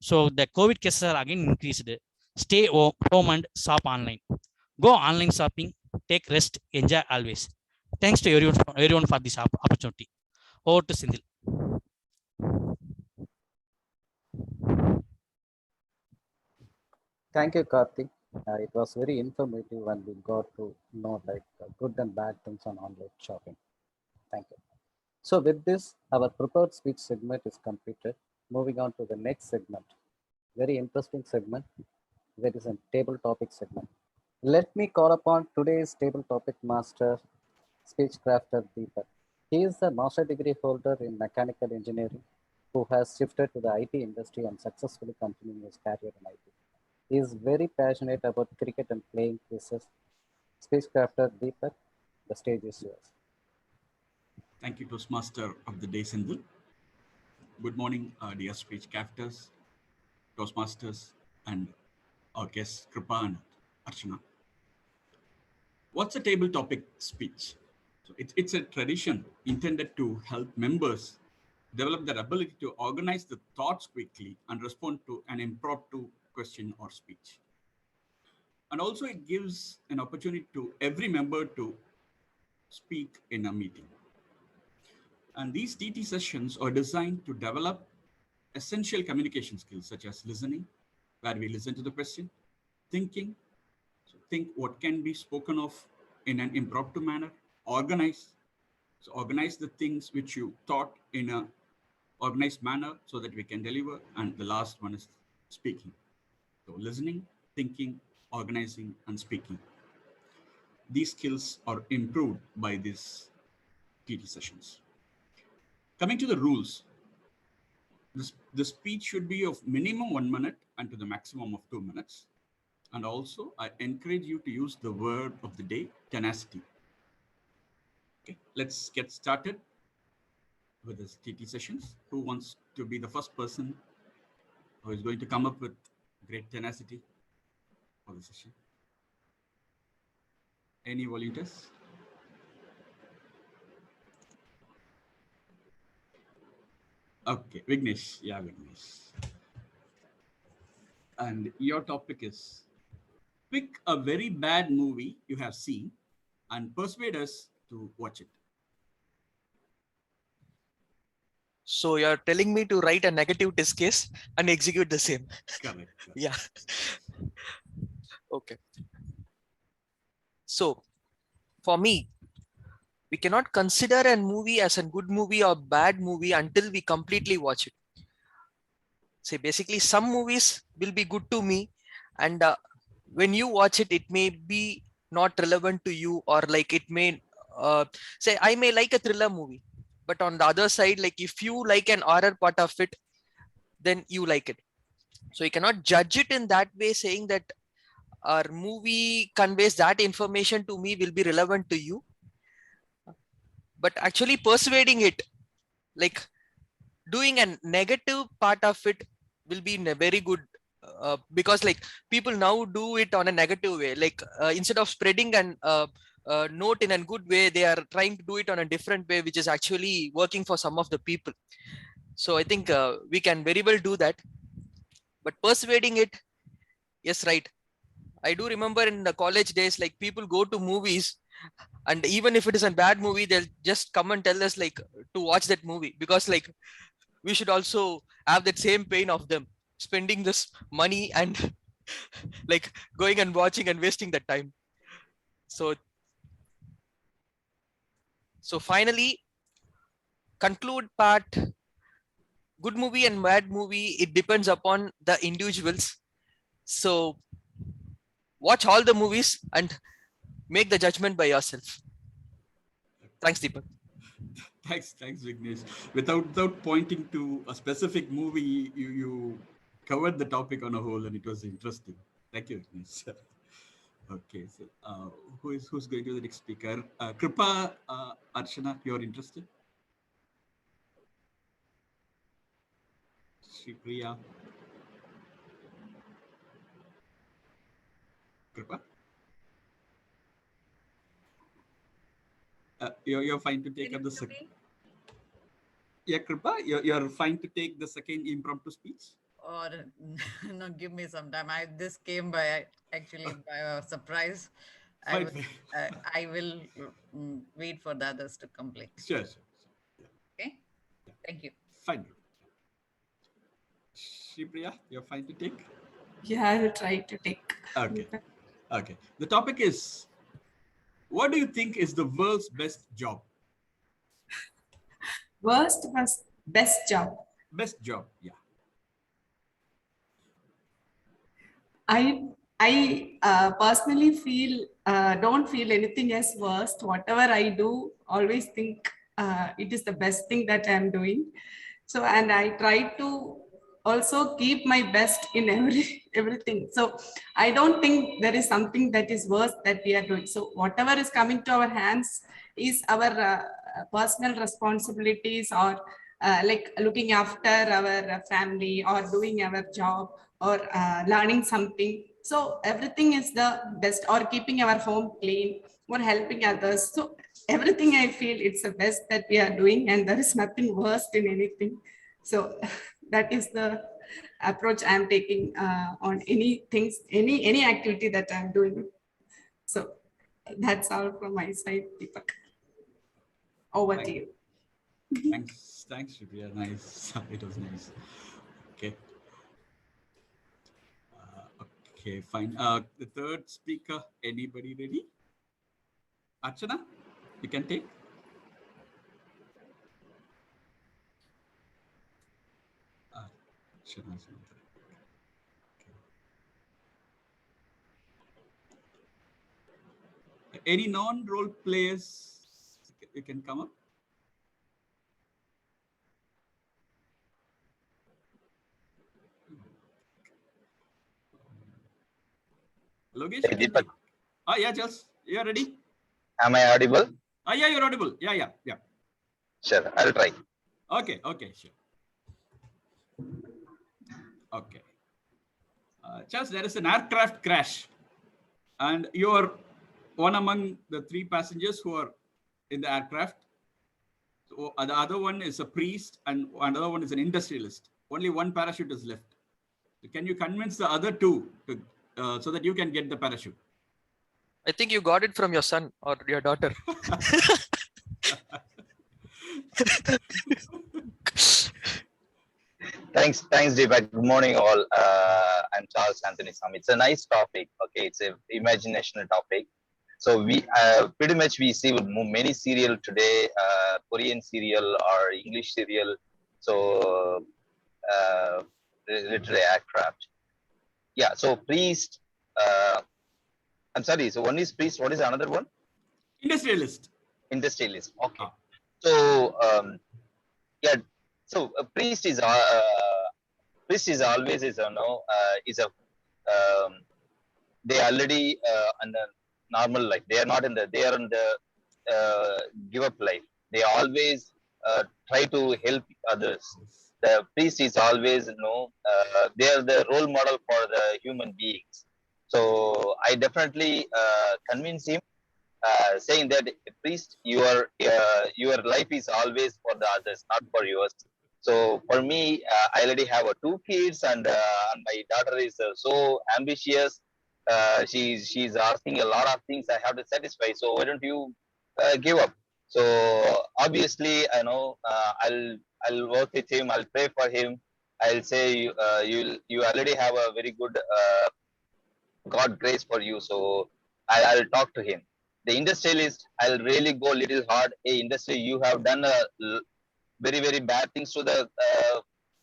So the COVID cases are again increased. Stay home and shop online. Go online shopping, take rest, enjoy always. Thanks to everyone for this opportunity. Over to Sindhil. Thank you, Karthik. It was very informative and we got to know like good and bad things on online shopping. Thank you. So with this, our prepared speech segment is completed. Moving on to the next segment. Very interesting segment. That is a table topic segment. Let me call upon today's table topic master, speech crafter Deepak. He is a master degree holder in mechanical engineering who has shifted to the IT industry and successfully continuing his career in IT. He is very passionate about cricket and playing quizzes. Speech crafter Deepak, the stage is yours. Thank you, Toastmaster of the day, Sindhil. Good morning, dear speech crafters, Toastmasters, and our guests, Kripa and Archana. What's a table topic speech? So it's a tradition intended to help members develop their ability to organize the thoughts quickly and respond to an impromptu question or speech. And also it gives an opportunity to every member to speak in a meeting. And these TT sessions are designed to develop essential communication skills such as listening, where we listen to the question, thinking, so think what can be spoken of in an impromptu manner, organize the things which you thought in a organized manner so that we can deliver, and the last one is speaking. So listening, thinking, organizing, and speaking. These skills are improved by these TT sessions. Coming to the rules, the speech should be of minimum 1 minute and to the maximum of 2 minutes. And also, I encourage you to use the word of the day, tenacity. Okay, let's get started with this TT sessions. Who wants to be the first person who is going to come up with great tenacity for the session? Any volunteers? Okay, Vignesh. Yeah, Vignesh. And your topic is pick a very bad movie you have seen and persuade us to watch it. So you're telling me to write a negative test case and execute the same. Correct. Yeah. Okay. So for me, we cannot consider a movie as a good movie or bad movie until we completely watch it. Say basically some movies will be good to me, and when you watch it, it may be not relevant to you, or like it may say I may like a thriller movie, but on the other side, like if you like an horror part of it, then you like it. So you cannot judge it in that way, saying that our movie conveys that information to me will be relevant to you. But actually persuading it, like doing a negative part of it will be in a very good, because like people now do it on a negative way, like instead of spreading an note in a good way, they are trying to do it on a different way, which is actually working for some of the people. So I think we can very well do that, but persuading it, yes, right. I do remember in the college days, like people go to movies, and even if it is a bad movie, they'll just come and tell us like to watch that movie, because like we should also have that same pain of them spending this money and like going and watching and wasting that time. So finally, conclude part, good movie and bad movie, it depends upon the individuals. So watch all the movies and make the judgment by yourself. Thanks, Deepak. Thanks, Vignesh. Without pointing to a specific movie, you covered the topic on a whole, and it was interesting. Thank you, Vignesh. Okay, so who's going to the next speaker? Kripa, Archana, you're interested? Shripriya. Kripa? You're fine to take up the second. Yeah, Kripa, you're fine to take the second impromptu speech? Or no, give me some time. This came by actually by a surprise. Fine. I will wait for the others to complete. Sure. Okay. Yeah. Thank you. Fine. Shripriya, you're fine to take? Yeah, I will try to take. Okay. The topic is, what do you think is the world's best job? Best job. Best job, yeah. I personally don't feel anything as worst. Whatever I do, always think it is the best thing that I'm doing. So, and I try to also keep my best in everything. So I don't think there is something that is worse that we are doing. So whatever is coming to our hands is our personal responsibilities, or like looking after our family, or doing our job, or learning something. So everything is the best, or keeping our home clean, or helping others. So everything I feel it's the best that we are doing, and there is nothing worse in anything. So that is the approach I'm taking on any activity that I'm doing. So that's all from my side, Deepak. Over to you. Thanks, Shripriya. Nice. It was nice. Okay. Okay, fine. The third speaker, anybody ready? Archana, you can take. Archana's not there. Okay. Any non-role players, you can come up. Logesh, you can take. Yeah, Charles, you are ready? Am I audible? Yeah, you're audible. Yeah. Sure, I'll try. Okay, sure. Okay. Charles, there is an aircraft crash, and you're one among the 3 passengers who are in the aircraft. So the other one is a priest, and another one is an industrialist. Only one parachute is left. So can you convince the other 2 to, so that you can get the parachute? I think you got it from your son or your daughter. Thanks, Deepak. Good morning, all. I'm Charles Anthony Sam. It's a nice topic. Okay, it's an imaginational topic. So we pretty much we see with many serial today, Korean serial or English serial. So literally aircraft. Yeah. So priest. I'm sorry. So one is priest. What is another one? Industrialist. Okay. So yeah. So a priest is always is they already in the normal life. They are not in the. They are in the give up life. They always try to help others. The priest is always they are the role model for the human beings. So I definitely convince him, saying that priest, your life is always for the others, not for yours. So for me, I already have 2 kids, and my daughter is so ambitious. She's asking a lot of things I have to satisfy. So why don't you give up? So obviously, I know I'll work with him. I'll pray for him. I'll say you already have a very good God grace for you. So I'll talk to him. The industrialist, I'll really go a little hard. Hey, industry, you have done very, very bad things to the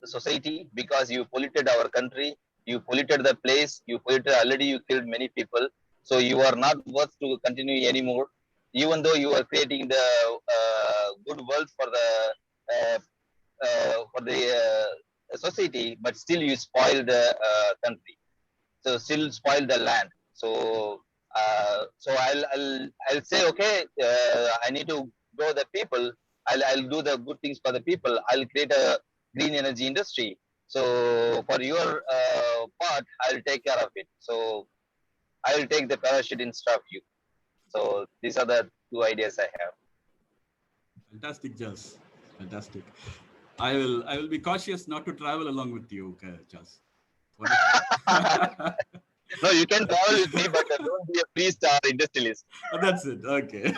society, because you polluted our country, you polluted the place, already you killed many people. So you are not worth to continue anymore. Even though you are creating the good world for the society, but still you spoil the country. So still spoil the land. So So I'll say, okay, I need to grow the people. I'll do the good things for the people. I'll create a green energy industry. So for your part, I'll take care of it. So I'll take the parachute instead of you. So these are the two ideas I have. Fantastic, Jas. Fantastic. I will be cautious not to travel along with you, Jas. No, you can travel with me, but don't be a priest or industrialist. That's it. Okay.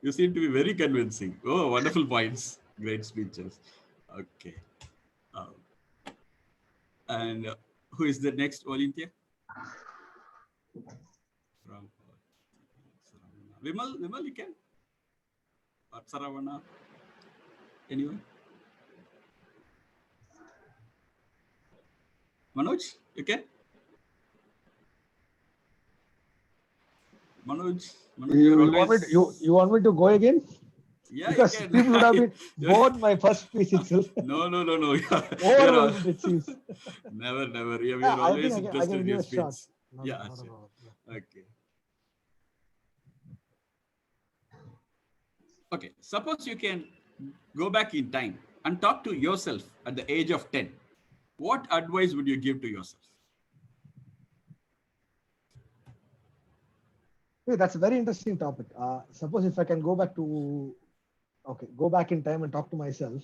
You seem to be very convincing. Oh, wonderful points. Great speeches. Okay. And who is the next volunteer? From Vimal, you can? Or Saravana? Anyone? Manoj, you can? Manoj, you want me to go again? Yeah, because you can. people would have been bored my first speech itself. No. Overwhelmed, it seems. Never. We are Yeah, I always think I interested can in give your a speech. shot. Yeah, Not a sure. problem. Yeah. Okay, suppose you can go back in time and talk to yourself at the age of 10. What advice would you give to yourself? Hey, that's a very interesting topic. Suppose if I can go back in time and talk to myself,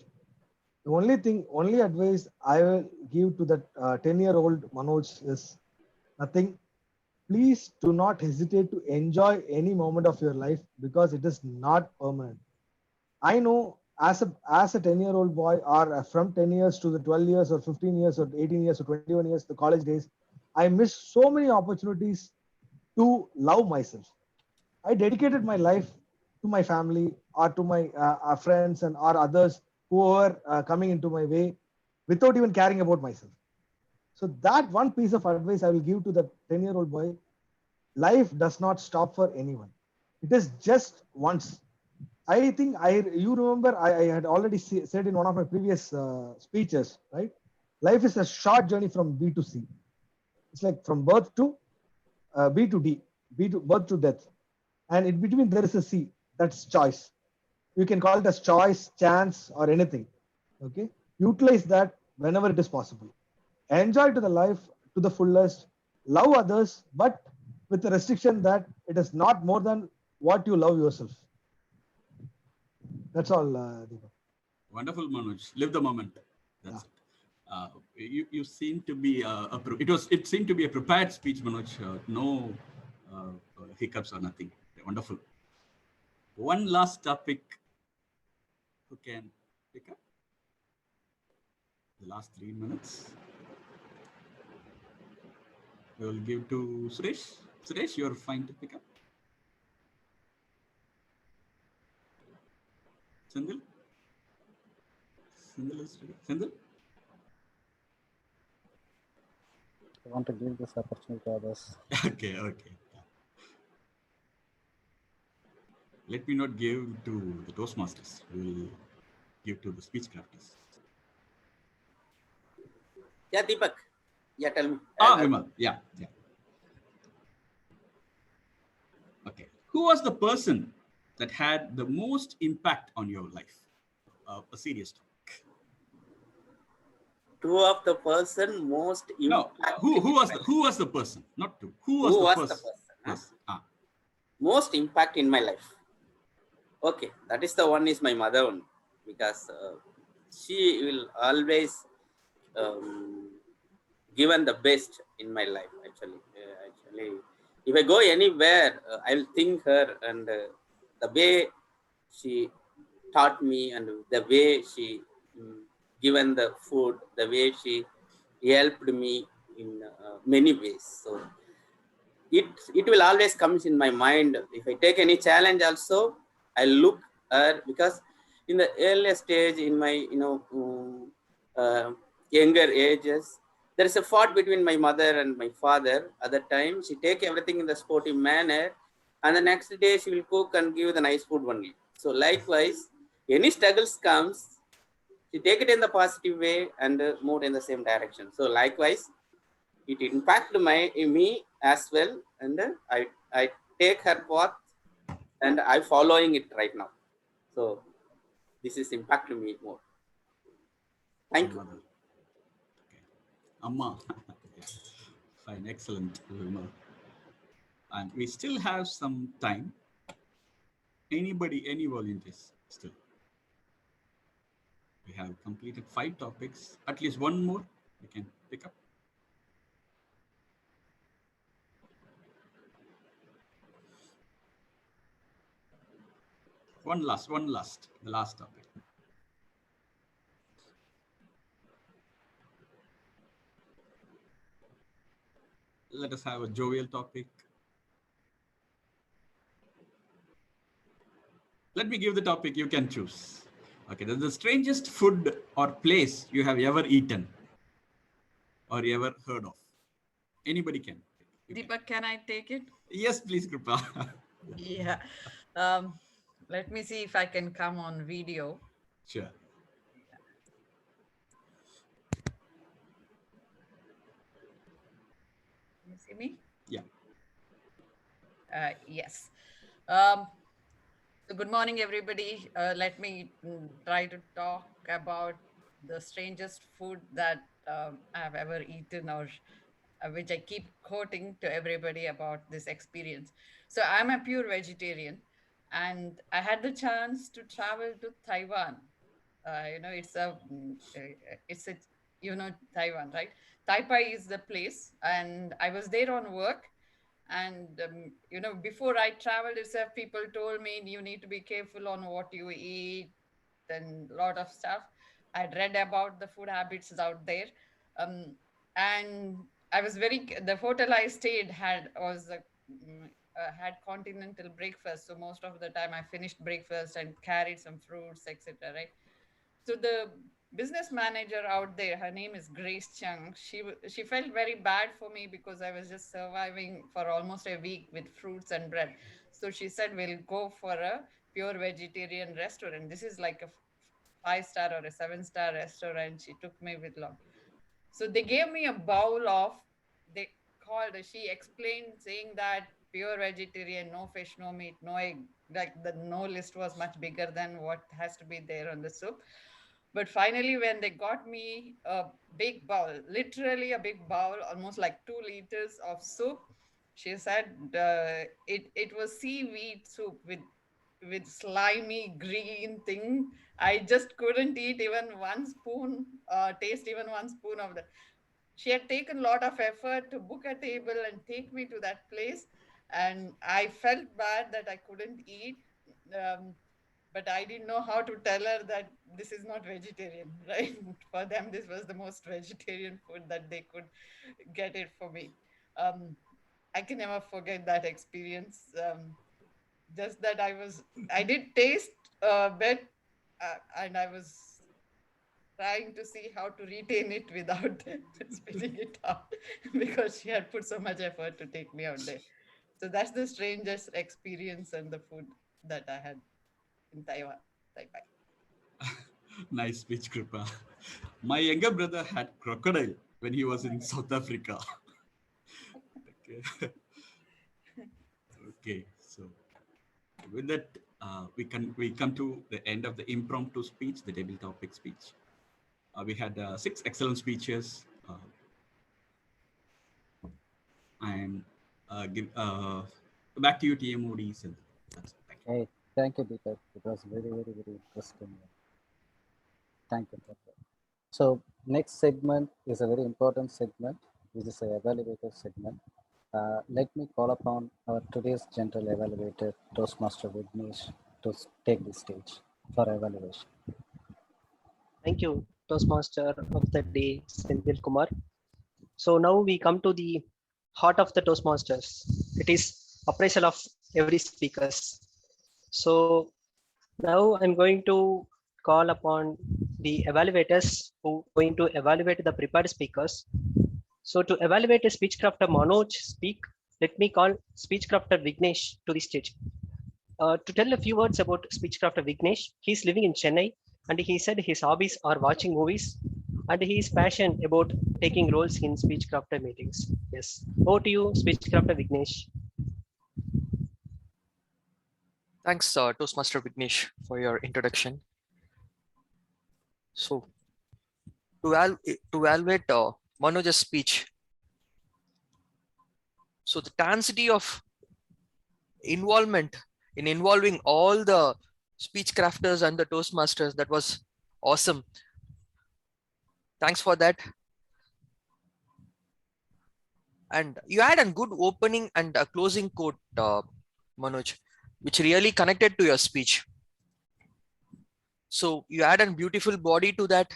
the only advice I will give to that 10-year-old Manoj is nothing. Please do not hesitate to enjoy any moment of your life because it is not permanent. I know as a 10-year-old boy, or from 10 years to the 12 years or 15 years or 18 years or 21 years, the college days, I missed so many opportunities to love myself. I dedicated my life to my family or to my friends and or others who were coming into my way without even caring about myself. So that one piece of advice I will give to the 10-year-old boy: life does not stop for anyone. It is just once. I think you remember I had already said in one of my previous speeches, right? Life is a short journey from B to C. It's like from birth to B to D, birth to death. And in between there is a C, that's choice. You can call it as choice, chance, or anything. Okay, utilize that whenever it is possible. Enjoy to the life to the fullest. Love others, but with the restriction that it is not more than what you love yourself. That's all, Deepak. Wonderful, Manoj. Live the moment. That's it. You seem to be it seemed to be a prepared speech, Manoj. No hiccups or nothing. Wonderful. One last topic. Who can pick up? The last 3 minutes. We will give to Suresh. Suresh, you're fine to pick up. Sandil? Sandil? I want to give this opportunity to others. Okay. Let me not give to the Toastmasters. We will give to the speech crafters. Yeah, Deepak. Yeah, tell me. Vimal. Yeah. Okay. Who was the person that had the most impact on your life? A serious topic. Two of the person most impact. No. Who was the person? Not two. Who was the person? Yes. Most impact in my life. Okay, that is the one is my mother one, because she will always given the best in my life. Actually, if I go anywhere, I'll think her, and the way she taught me and the way she given the food, the way she helped me in many ways. So it will always comes in my mind. If I take any challenge also, I look at, because in the earlier stage in my younger ages, there is a fight between my mother and my father. At the time, she take everything in the sportive manner, and the next day she will cook and give the nice food only. So likewise, any struggles comes, she take it in the positive way and move in the same direction. So likewise, it impacted me as well, and I take her path and I following it right now. So this is impacting me more. Thank you. Okay. Amma. Fine, excellent. And we still have some time. Anybody, any volunteers still? We have completed 5 topics. At least one more we can pick up. One last, the last topic. Let us have a jovial topic. Let me give the topic, you can choose. Okay, the strangest food or place you have ever eaten or ever heard of. Anybody can. Deepak, can I take it? Yes, please, Kripa. Yeah. Let me see if I can come on video. Sure. Can you see me? Yeah. Yes. So good morning, everybody. Let me try to talk about the strangest food that I've ever eaten, or which I keep quoting to everybody about this experience. So I'm a pure vegetarian, and I had the chance to travel to Taiwan. It's a Taiwan, right? Taipei is the place, and I was there on work. And before I traveled itself, people told me you need to be careful on what you eat and a lot of stuff. I'd read about the food habits out there, and I was the hotel I stayed had continental breakfast. So most of the time I finished breakfast and carried some fruits, etc. Right. So the business manager out there, her name is Grace Chung. She felt very bad for me because I was just surviving for almost a week with fruits and bread. So she said, we'll go for a pure vegetarian restaurant. This is like a 5-star or a 7-star restaurant. She took me with long. So they gave me a bowl of, she explained saying that pure vegetarian, no fish, no meat, no egg. Like the no list was much bigger than what has to be there on the soup. But finally, when they got me a big bowl, literally a big bowl, almost like 2 liters of soup, she said it was seaweed soup with slimy green thing. I just couldn't eat even one spoon, taste even one spoon of that. She had taken a lot of effort to book a table and take me to that place. And I felt bad that I couldn't eat. But I didn't know how to tell her that this is not vegetarian, right? For them, this was the most vegetarian food that they could get it for me. I can never forget that experience. Just that I did taste a bit, and I was trying to see how to retain it without spitting it out because she had put so much effort to take me out there. So that's the strangest experience and the food that I had in Taiwan. Taipei. Nice speech, Kripa. My younger brother had crocodile when he was in South Africa. Okay. Okay, so with that, we come to the end of the impromptu speech, the table topic speech. We had 6 excellent speeches, and back to you, TMODs. And that's it. Thank you. Hey, thank you, Deepak. It was very, very, very interesting. Thank you for that. So next segment is a very important segment, which is an evaluator segment. Let me call upon our today's general evaluator, Toastmaster Vignesh, to take the stage for evaluation. Thank you, Toastmaster of the day, Senthil Kumar. So now we come to the heart of the Toastmasters. It is appraisal of every speakers. So now I'm going to call upon the evaluators who are going to evaluate the prepared speakers. So to evaluate a speech crafter Manoj speak, let me call speech crafter Vignesh to the stage. To tell a few words about speech crafter Vignesh, he's living in Chennai, and he said his hobbies are watching movies and he is passionate about taking roles in speech crafter meetings. Yes, over to you, speech crafter Vignesh. Thanks, Toastmaster Vignesh, for your introduction. So, to evaluate Manoj's speech, so the intensity of involvement in involving all the speech crafters and the Toastmasters, that was awesome. Thanks for that. And you had a good opening and a closing quote, Manoj, which really connected to your speech. So you add a beautiful body to that,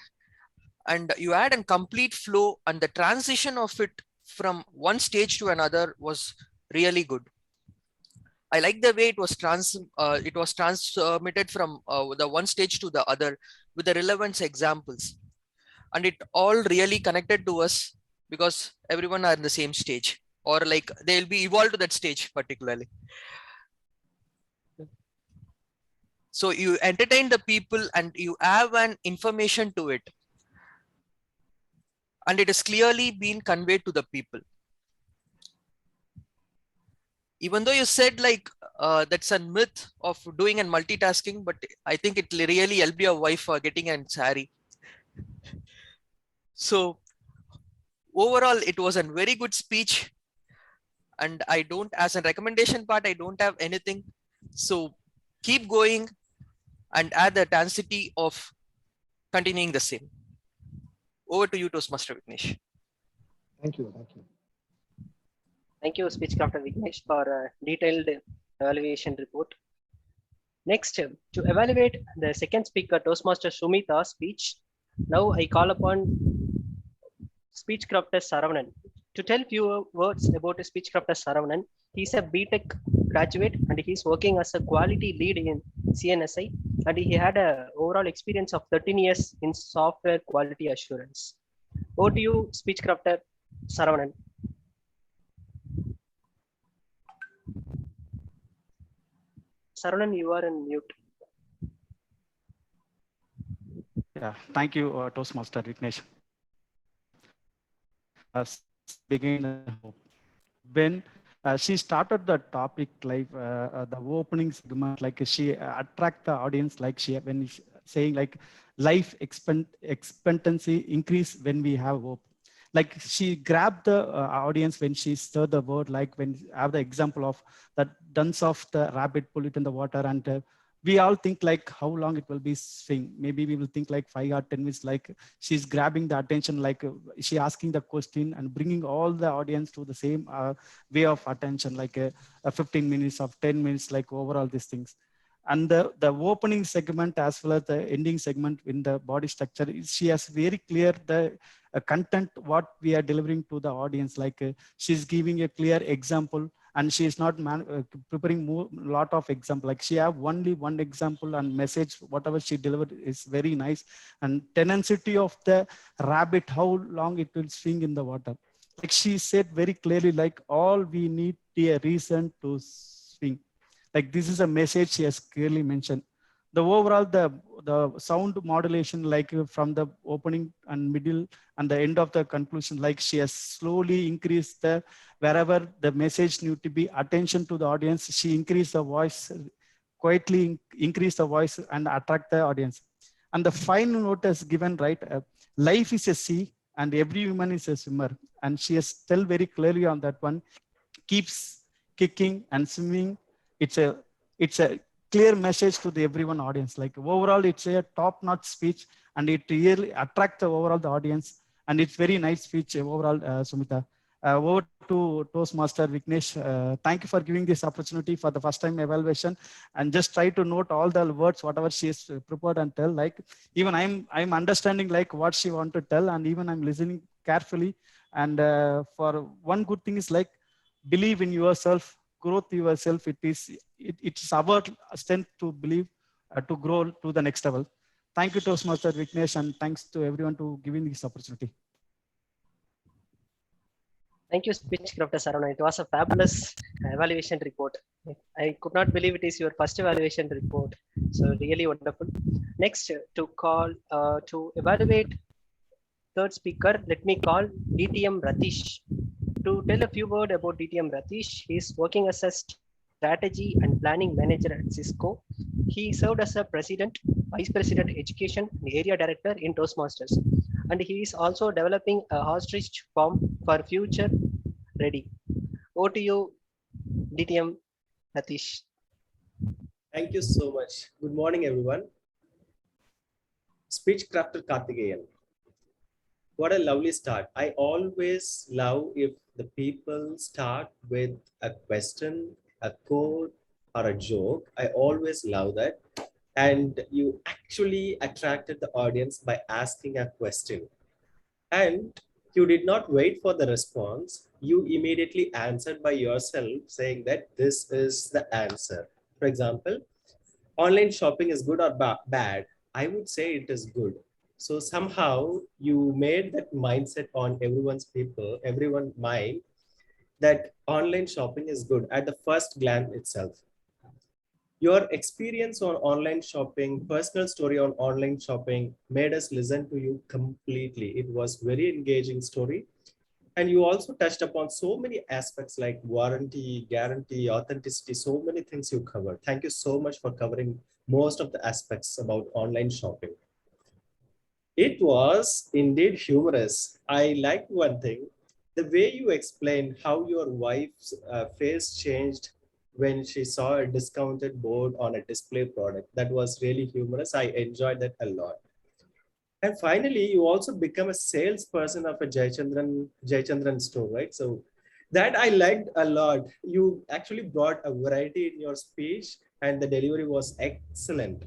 and you add a complete flow, and the transition of it from one stage to another was really good. I like the way it was transmitted from the one stage to the other with the relevant examples, and it all really connected to us because everyone are in the same stage, or like they'll be evolved to that stage particularly. So you entertain the people and you have an information to it, and it is clearly being conveyed to the people. Even though you said like that's a myth of doing and multitasking, but I think it really helped your wife getting a saree. So overall, it was a very good speech, and I don't, as a recommendation part, I don't have anything. So keep going and add the intensity of continuing the same. Over to you, Toastmaster Vignesh. Thank you. Thank you. Thank you, speech crafter Vignesh, for a detailed evaluation report. Next, to evaluate the second speaker, Toastmaster Sumita's speech, now I call upon speech crafter Saravanan to tell few words about speech crafter Saravanan. He's a BTech graduate and he's working as a quality lead in CNSI, and he had an overall experience of 13 years in software quality assurance. Over to you, speech crafter Saravanan. Saravanan, you are on mute. Yeah, thank you, Toastmaster Vignesh. Begin when she started the topic, like the opening segment, like she attract the audience, like she when saying like life expectancy increase when we have hope. Like she grabbed the audience when she stirred the word, like when I have the example of that dance of the rabbit pull it in the water, and we all think like how long it will be swing. Maybe we will think like 5 or 10 minutes, like she's grabbing the attention, like she asking the question and bringing all the audience to the same way of attention, like 15 minutes of 10 minutes, like overall these things. And the opening segment as well as the ending segment in the body structure, she has very clear the content what we are delivering to the audience, like she's giving a clear example, and she is not preparing more lot of example, like she have only one example and message whatever she delivered is very nice. And tenacity of the rabbit, how long it will swing in the water, like she said very clearly, like all we need a reason to swing. Like this is a message she has clearly mentioned. The overall the sound modulation, like from the opening and middle and the end of the conclusion, like she has slowly increased the wherever the message need to be attention to the audience, she increased the voice, quietly increase the voice and attract the audience. And the final note is given, right? Life is a sea and every human is a swimmer, and she has tell very clearly on that one. Keeps kicking and swimming. It's a clear message to the everyone audience. Like overall, it's a top-notch speech, and it really attract the overall the audience. And it's very nice speech overall, Sumita. Over to Toastmaster Vignesh. Thank you for giving this opportunity for the first time evaluation, and just try to note all the words whatever she is prepared and tell. Like even I'm understanding like what she want to tell, and even I'm listening carefully. And for one good thing is like believe in yourself, growth yourself. It's our strength to believe, to grow to the next level. Thank you, Toastmaster Vignesh, and thanks to everyone to giving this opportunity. Thank you, speech crafter Saravanan. It was a fabulous evaluation report. I could not believe it is your first evaluation report. So really wonderful. Next, to evaluate third speaker, let me call DTM Ratish. To tell a few words about DTM Ratish, he is working as a strategy and planning manager at Cisco. He served as a president, vice president education, and area director in Toastmasters. And he is also developing a ostrich farm for future ready. Over to you, DTM Ratish. Thank you so much. Good morning, everyone. Speech crafter Karthikeyan. What a lovely start. I always love if the people start with a question, a quote, or a joke. I always love that. And you actually attracted the audience by asking a question. And you did not wait for the response. You immediately answered by yourself saying that this is the answer. For example, online shopping is good or bad? I would say it is good. So somehow you made that mindset on everyone's mind that online shopping is good at the first glance itself. Your experience on online shopping, personal story on online shopping made us listen to you completely. It was very engaging story. And you also touched upon so many aspects like warranty, guarantee, authenticity, so many things you covered. Thank you so much for covering most of the aspects about online shopping. It was indeed humorous. I liked one thing, the way you explained how your wife's face changed when she saw a discounted board on a display product. That was really humorous. I enjoyed that a lot. And finally, you also become a salesperson of a Jayachandran store, right? So that I liked a lot. You actually brought a variety in your speech and the delivery was excellent.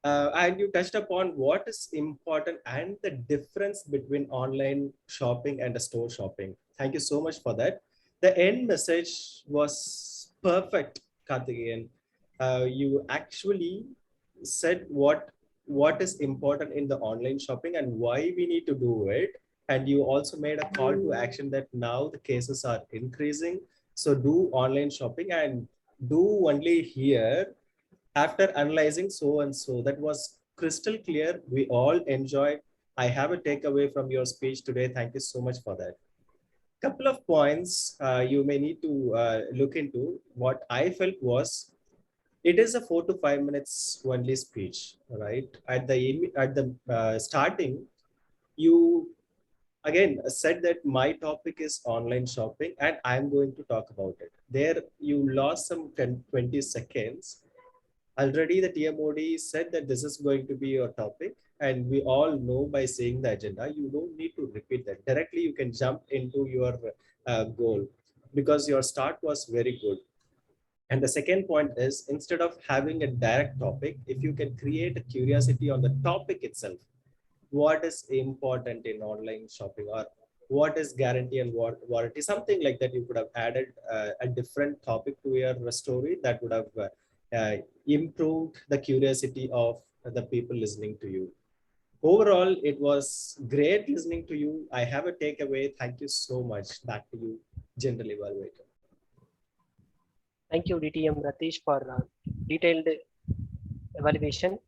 And you touched upon what is important and the difference between online shopping and the store shopping. Thank you so much for that. The end message was perfect, Karthikeyan. You actually said what is important in the online shopping and why we need to do it. And you also made a call to action that now the cases are increasing. So do online shopping and do only here after analyzing so and so. That was crystal clear. We all enjoyed. I have a takeaway from your speech today. Thank you so much for that. Couple of points you may need to look into. What I felt was it is a 4 to 5 minutes only speech, right? At the starting, you again said that my topic is online shopping and I'm going to talk about it. There you lost some 20 seconds. Already the TMOD said that this is going to be your topic, and we all know by seeing the agenda, you don't need to repeat that. Directly you can jump into your goal because your start was very good. And the second point is, instead of having a direct topic, if you can create a curiosity on the topic itself, what is important in online shopping, or what is guarantee and warranty, something like that, you could have added a different topic to your story that would have improved the curiosity of the people listening to you. Overall, it was great listening to you. I have a takeaway. Thank you so much. Back to you, General Evaluator. Thank you, DTM Ratish, for detailed evaluation.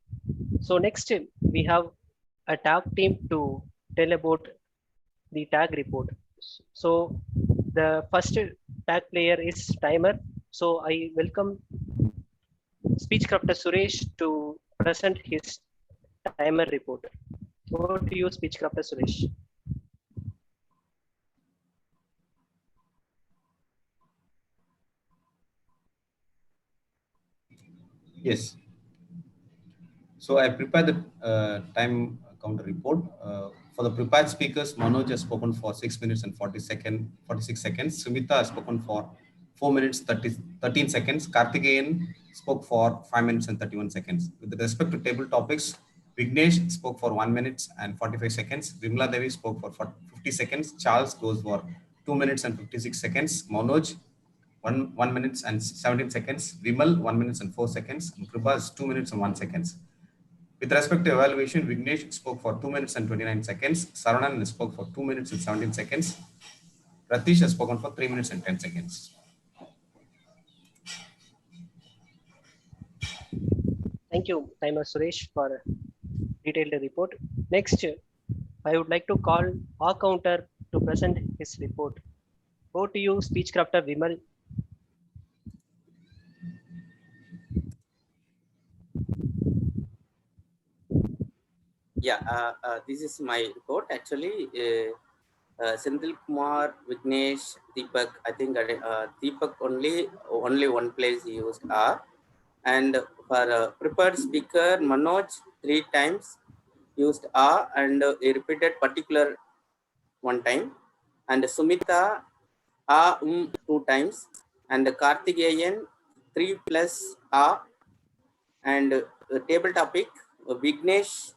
So next, we have a tag team to tell about the tag report. So the first tag player is timer. So I welcome speech crafter Suresh to present his timer report. Over to you, speech crafter Suresh. Yes. So I prepared the time counter report. For the prepared speakers, Manoj has spoken for 6 minutes and 46 seconds. Sumita has spoken for 4 minutes 13 seconds. Karthikeyan spoke for 5 minutes and 31 seconds. With respect to table topics, Vignesh spoke for 1 minute and 45 seconds. Vimla Devi spoke for 50 seconds. Charles goes for 2 minutes and 56 seconds. Manoj 1 minute and 17 seconds. Vimal 1 minute and 4 seconds. And Kripa is 2 minutes and 1 second. With respect to evaluation, Vignesh spoke for 2 minutes and 29 seconds. Saranan spoke for 2 minutes and 17 seconds. Ratish has spoken for 3 minutes and 10 seconds. Thank you, timer Suresh, for detailed report. Next, I would like to call our counter to present his report. Over to you, speech crafter Vimal. Yeah, this is my report. Actually, Senthil Kumar, Vignesh, Deepak. I think Deepak only one place he used R, and for prepared speaker Manoj 3 times used R, and he repeated particular one time, and Sumita 2 times, and Karthikeyan 3 plus R, and table topic Vignesh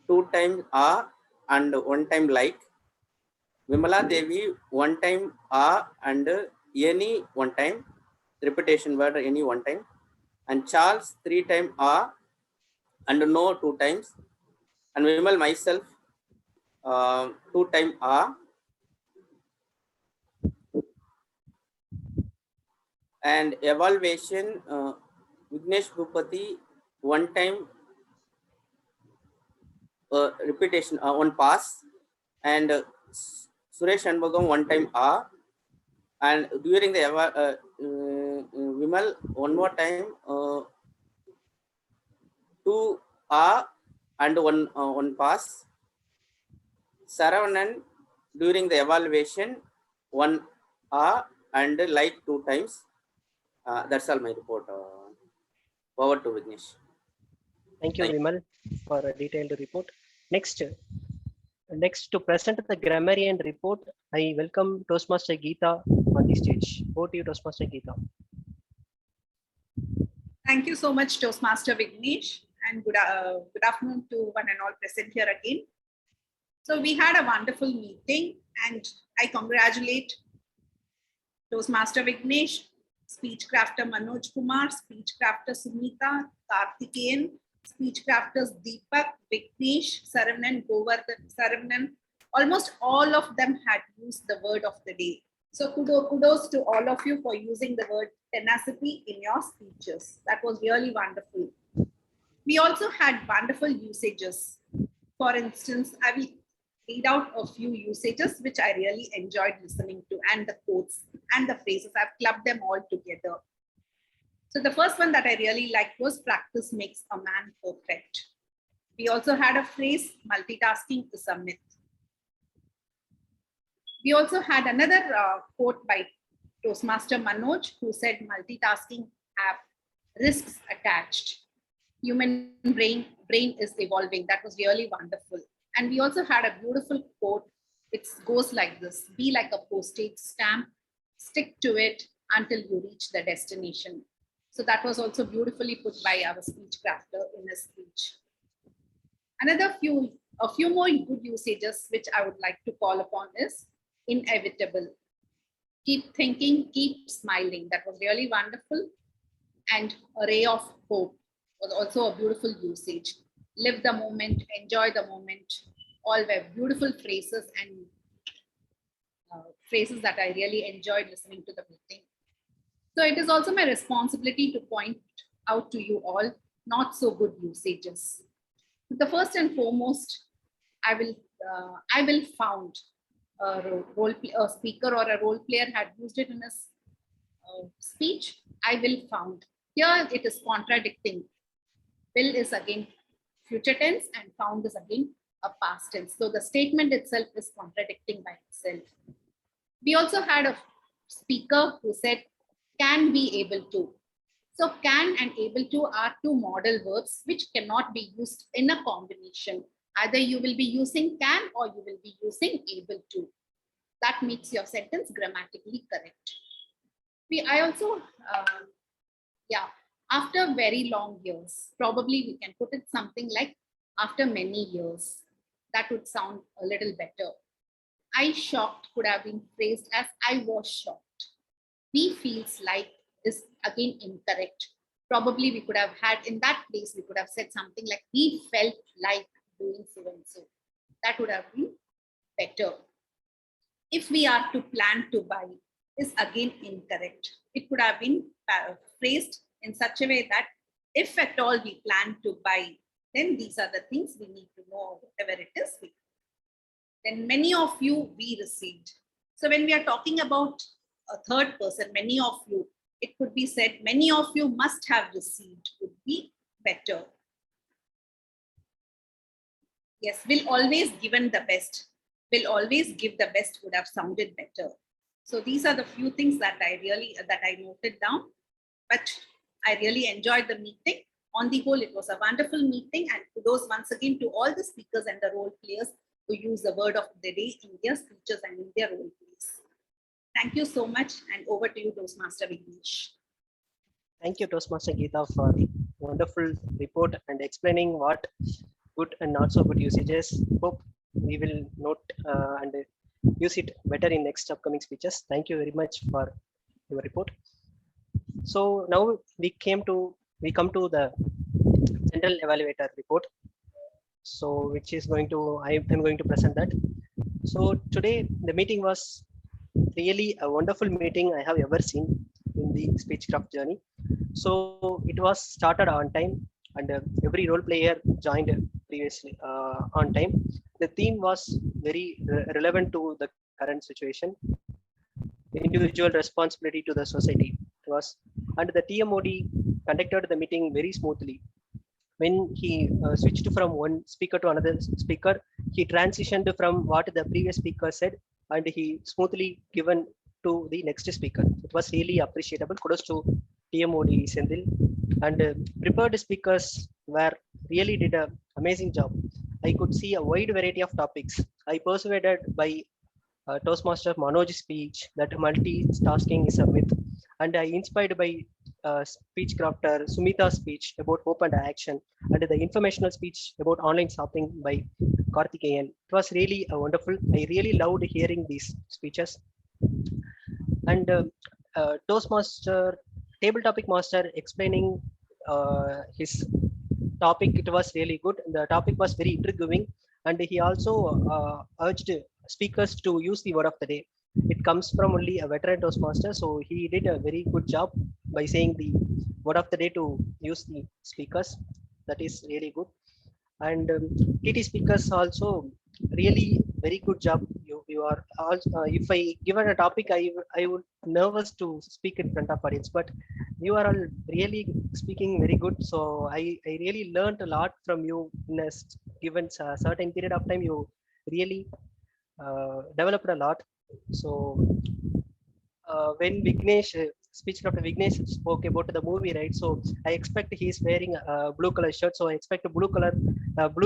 2 times R and 1 time like. Vimala Devi 1 time and any 1 time, repetition word any 1 time, and Charles 3 times and no 2 times, and Vimal myself 2 times and evaluation Vignesh Bhupati 1 time repetition 1 pass, and Suresh Anbagam 1 time and during the Vimal one more time 2 and 1 pass. Saravanan during the evaluation 1 and like 2 times. That's all my report. Over to Vignesh. Thank you, Vimal, for a detailed report. Next to present the grammarian report, I welcome Toastmaster Geeta on the stage. Over to you, Toastmaster Geeta. Thank you so much, Toastmaster Vignesh, and good afternoon to one and all present here again. So we had a wonderful meeting, and I congratulate Toastmaster Vignesh, speech crafter Manoj Kumar, speech crafter Sumita, Karthikeyan, speech crafters Deepak, Vignesh, Saravanan, Saravanan. Almost all of them had used the word of the day. So kudos to all of you for using the word tenacity in your speeches. That was really wonderful. We also had wonderful usages. For instance, I will read out a few usages which I really enjoyed listening to, and the quotes and the phrases. I've clubbed them all together. So the first one that I really liked was practice makes a man perfect. We also had a phrase, multitasking is a myth. We also had another quote by Toastmaster Manoj, who said multitasking have risks attached. Human brain is evolving. That was really wonderful. And we also had a beautiful quote. It goes like this: be like a postage stamp, stick to it until you reach the destination. So that was also beautifully put by our speech crafter in his speech. A few more good usages which I would like to call upon is inevitable. Keep thinking, keep smiling. That was really wonderful. And a ray of hope was also a beautiful usage. Live the moment, enjoy the moment. All were beautiful phrases and phrases that I really enjoyed listening to the meeting. So it is also my responsibility to point out to you all not so good usages. The first and foremost, I will found a speaker or a role player had used it in his speech. I will found. Here it is contradicting. Will is again future tense and found is again a past tense. So the statement itself is contradicting by itself. We also had a speaker who said can be able to. So can and able to are two modal verbs which cannot be used in a combination. Either you will be using can or you will be using able to. That makes your sentence grammatically correct. I also, after very long years, probably we can put it something like after many years. That would sound a little better. I shocked could have been phrased as I was shocked. We feels like is again incorrect. Probably we could have had in that place, we could have said something like we felt like doing so and so. That would have been better. If we are to plan to buy is again incorrect. It could have been phrased in such a way that if at all we plan to buy, then these are the things we need to know, whatever it is. then many of you we received. So when we are talking about a third person, many of you, it could be said many of you must have received would be better. Yes, will always given the best. Will always give the best would have sounded better. So these are the few things that I noted down. But I really enjoyed the meeting. On the whole, it was a wonderful meeting, and kudos once again to all the speakers and the role players who use the word of the day in their speeches and in their role plays. Thank you so much, and over to you, Toastmaster Vignesh. Thank you, Toastmaster Geeta, for wonderful report and explaining what good and not so good usages. Hope we will note and use it better in next upcoming speeches. Thank you very much for your report. So now we come to the general evaluator report. So which is going to I'm going to present that. So today the meeting was really a wonderful meeting I have ever seen in the Speechcraft journey. So it was started on time, and every role player joined previously on time. The theme was very relevant to the current situation. Individual responsibility to the society was, and the TMOD conducted the meeting very smoothly. When he switched from one speaker to another speaker, he transitioned from what the previous speaker said, and he smoothly given to the next speaker. It was really appreciable. Kudos to TMOD Sendil, and prepared speakers were really did an amazing job. I could see a wide variety of topics. I persuaded by Toastmaster Manoj's speech that multitasking is a myth, and I inspired by speech crafter Sumita's speech about hope and action, and the informational speech about online shopping by Karthikeyan. It was really wonderful. I really loved hearing these speeches. And Toastmaster, table topic master explaining his topic, it was really good. The topic was very intriguing, and he also urged speakers to use the word of the day. It comes from only a veteran Toastmaster, so he did a very good job by saying the word of the day to use the speakers. That is really good. And TT speakers also really very good job. You are also, if I given a topic, I would nervous to speak in front of audience, but you are all really speaking very good. So I really learned a lot from you in a given certain period of time. You really developed a lot. So when Vignesh, speech Dr. Vignesh spoke about the movie, right? So I expect he's wearing a blue color shirt. So I expect a blue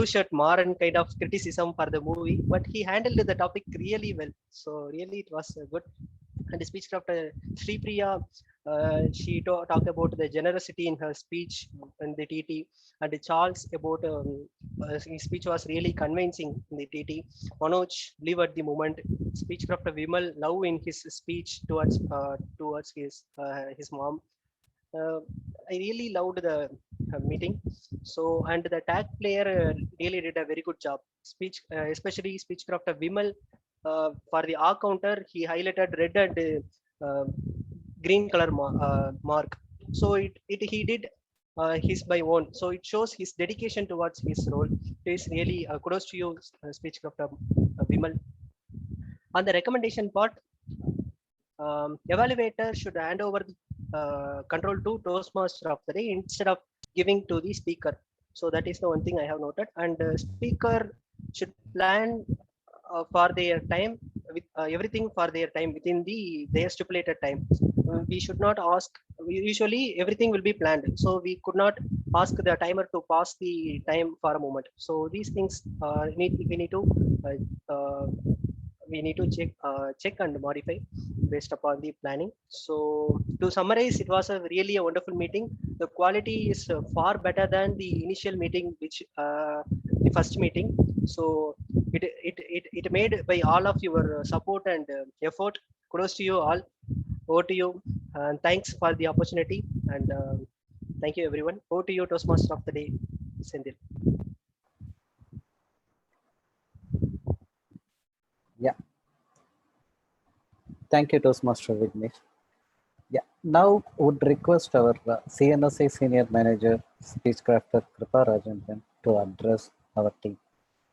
shirt more and kind of criticism for the movie, but he handled the topic really well. So really it was good. And the speech crafter Sri Priya, she talked about the generosity in her speech in the TT, and Charles about his speech was really convincing in the TT. Manoj live at the moment. Speech crafter Vimal love in his speech towards his mom. I really loved the meeting. So, and the tag player really did a very good job. Speech, especially speech crafter Vimal, for the R counter, he highlighted red and green color mark. So he did his by own. So it shows his dedication towards his role. It is really kudos to you, speech crafter Vimal. On the recommendation part, evaluator should hand over control to Toastmaster of the day instead of giving to the speaker. So that is the one thing I have noted. And speaker should plan for their time with everything for their time within their stipulated time. We should not ask. Usually everything will be planned, so we could not ask the timer to pass the time for a moment. So these things we need to check and modify based upon the planning. So to summarize, it was really a wonderful meeting. The quality is far better than the initial meeting, which the first meeting. So it made by all of your support and effort. Kudos to you all. Over to you, and thanks for the opportunity, and thank you everyone. Over to you, Toastmaster of the day, Sendil. Yeah. Thank you, Toastmaster Vignesh. Yeah. Now would request our CNSI Senior Manager, Speech Crafter Kripa Rajandan to address our team.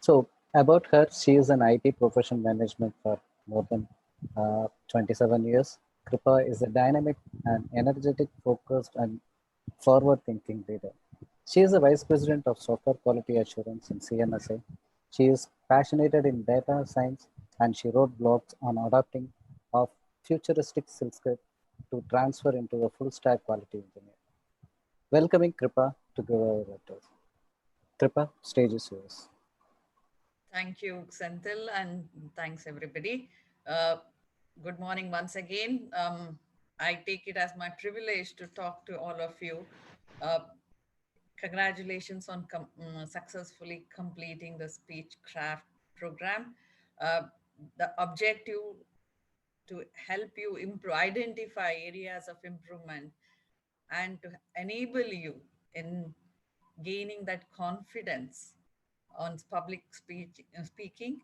So About her, she is an IT professional management for more than 27 years. Kripa is a dynamic and energetic, focused and forward-thinking leader. She is a vice president of software quality assurance in CNSI. She is passionate in data science and she wrote blogs on adopting of futuristic skill to transfer into a full stack quality engineer. Welcoming Kripa to give our letters. Kripa, stage is yours. Thank you, Senthil, and thanks everybody. Good morning once again. I take it as my privilege to talk to all of you. Congratulations on successfully completing the Speechcraft program. The objective to help you improve, identify areas of improvement and to enable you in gaining that confidence on public speaking.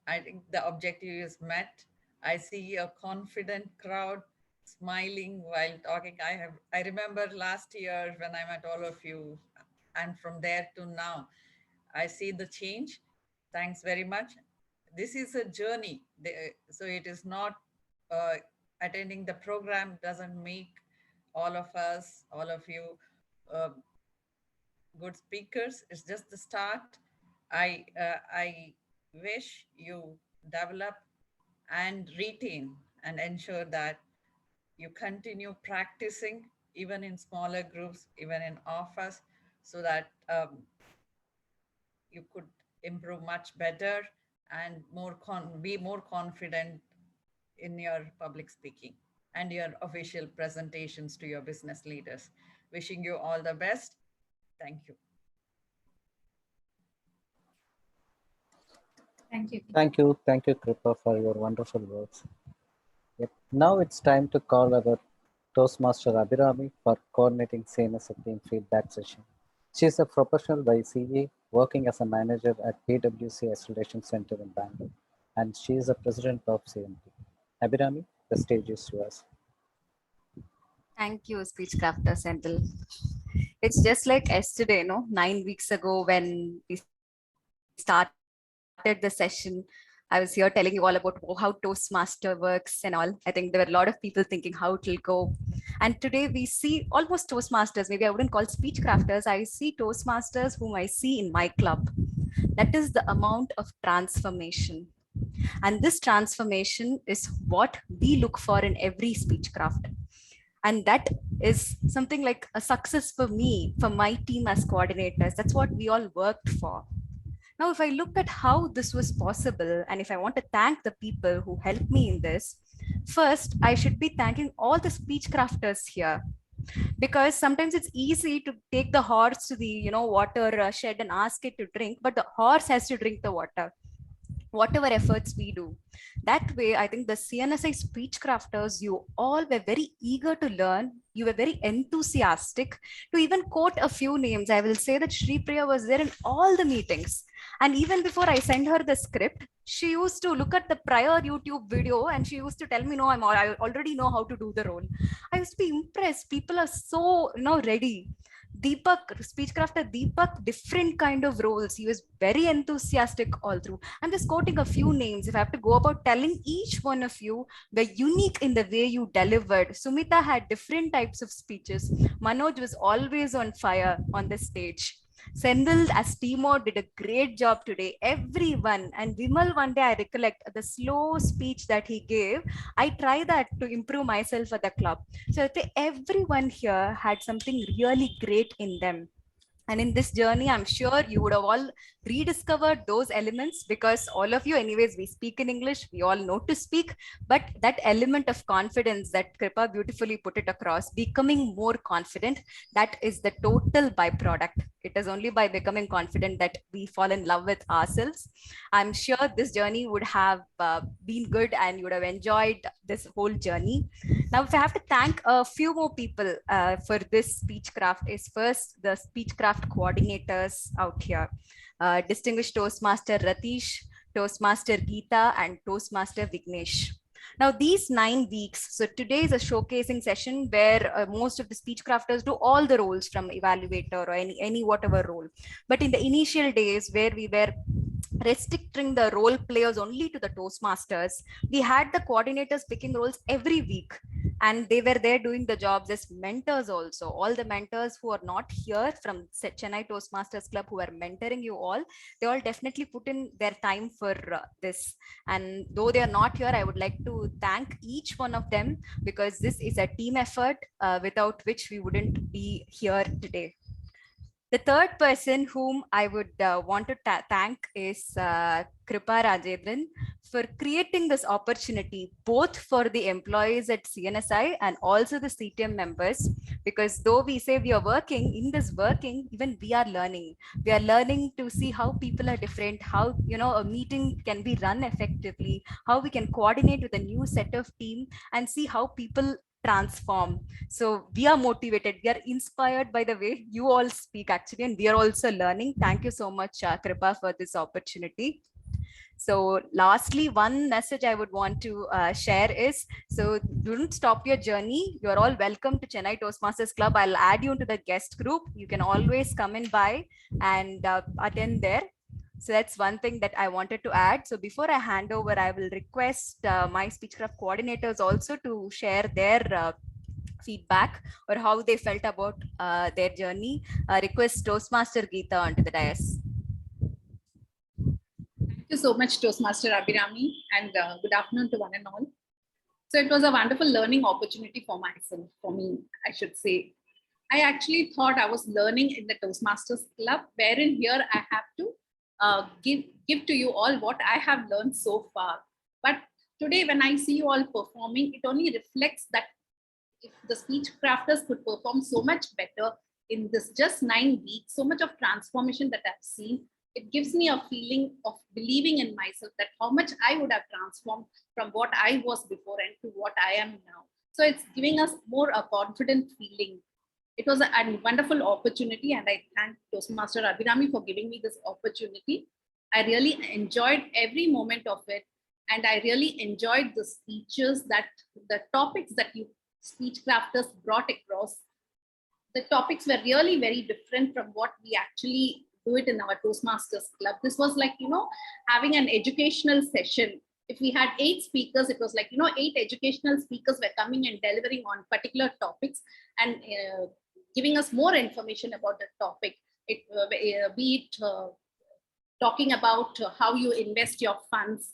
I think the objective is met. I see a confident crowd smiling while talking. I remember last year when I met all of you, and from there to now, I see the change. Thanks very much. This is a journey, so it is not attending the program doesn't make all of us, all of you, uh, good speakers. It's just the start. I wish you develop and retain and ensure that you continue practicing even in smaller groups, even in office, so that you could improve much better and be more confident in your public speaking and your official presentations to your business leaders. Wishing you all the best. Thank you. Thank you. Thank you, Kripa, for your wonderful words. Yep. Now it's time to call our Toastmaster Abhirami for coordinating CNSI team feedback session. She is a professional by CA working as a manager at PwC Acceleration Center in Bangalore, and she is the president of CMT. Abhirami, the stage is yours. Thank you, Speechcrafter Senthil. It's just like yesterday, 9 weeks ago when we started the session. I was here telling you all about how Toastmaster works and all. I think there were a lot of people thinking how it will go. And today we see almost Toastmasters. Maybe I wouldn't call Speechcrafters. I see Toastmasters whom I see in my club. That is the amount of transformation. And this transformation is what we look for in every Speechcraft. And that is something like a success for me, for my team as coordinators. That's what we all worked for. Now, if I look at how this was possible, and if I want to thank the people who helped me in this, first, I should be thanking all the Speechcrafters here. Because sometimes it's easy to take the horse to the water shed and ask it to drink, but the horse has to drink the water, whatever efforts we do. That way, I think the CNSI Speechcrafters, you all were very eager to learn. You were very enthusiastic to even quote a few names. I will say that Shri Priya was there in all the meetings. And even before I sent her the script, she used to look at the prior YouTube video and she used to tell me, no, I already know how to do the role. I used to be impressed. People are so, ready. Deepak, Speechcrafter Deepak, different kind of roles. He was very enthusiastic all through. I'm just quoting a few names. If I have to go about telling each one of you, were unique in the way you delivered. Sumita had different types of speeches. Manoj was always on fire on the stage. Senthil as Timo did a great job today. Everyone, and Vimal, one day I recollect the slow speech that he gave. I try that to improve myself at the club. So everyone here had something really great in them. And in this journey, I'm sure you would have all rediscovered those elements, because all of you, anyways, we speak in English, we all know to speak, but that element of confidence that Kripa beautifully put it across, becoming more confident, that is the total byproduct. It is only by becoming confident that we fall in love with ourselves. I'm sure this journey would have been good and you would have enjoyed this whole journey. Now, if I have to thank a few more people for this Speechcraft, is first the Speechcraft coordinators out here. Distinguished Toastmaster Ratish, Toastmaster Geeta, and Toastmaster Vignesh. Now, these 9 weeks, so today is a showcasing session where most of the Speechcrafters do all the roles from evaluator or any whatever role. But in the initial days where we were restricting the role players only to the Toastmasters. We had the coordinators picking roles every week, and they were there doing the jobs as mentors also. All the mentors who are not here from Chennai Toastmasters Club who are mentoring you all, they all definitely put in their time for this. And though they are not here, I would like to thank each one of them, because this is a team effort without which we wouldn't be here today. The third person whom I would want to thank is Kripa Rajendran for creating this opportunity, both for the employees at CNSI and also the CTM members, because though we say we are working, in this working, even we are learning. We are learning to see how people are different, how, you know, a meeting can be run effectively, how we can coordinate with a new set of team and see how people transform. So we are motivated, we are inspired by the way you all speak actually, and we are also learning. Thank you so much, Kripa, for this opportunity. So lastly, one message I would want to share is, so don't stop your journey. You're all welcome to Chennai Toastmasters Club. I'll add you into the guest group. You can always come in by and attend there. So that's one thing that I wanted to add. So before I hand over, I will request my Speechcraft coordinators also to share their feedback or how they felt about their journey. Request Toastmaster Geeta onto the dais. Thank you so much, Toastmaster Abhirami, and good afternoon to one and all. So it was a wonderful learning opportunity for myself, for me, I should say. I actually thought I was learning in the Toastmasters Club, wherein here I have to give to you all what I have learned so far. But today, when I see you all performing, it only reflects that if the speech crafters could perform so much better in this just 9 weeks, so much of transformation that I've seen, it gives me a feeling of believing in myself that how much I would have transformed from what I was before and to what I am now. So it's giving us more a confident feeling. It was a wonderful opportunity, and I thank Toastmaster Abhirami for giving me this opportunity. I really enjoyed every moment of it, and I really enjoyed the speeches, that the topics that you speech crafters brought across. The topics were really very different from what we actually do it in our Toastmasters Club. This was like, you know, having an educational session. If we had 8 speakers, it was like, you know, 8 educational speakers were coming and delivering on particular topics and giving us more information about the topic. Be it talking about how you invest your funds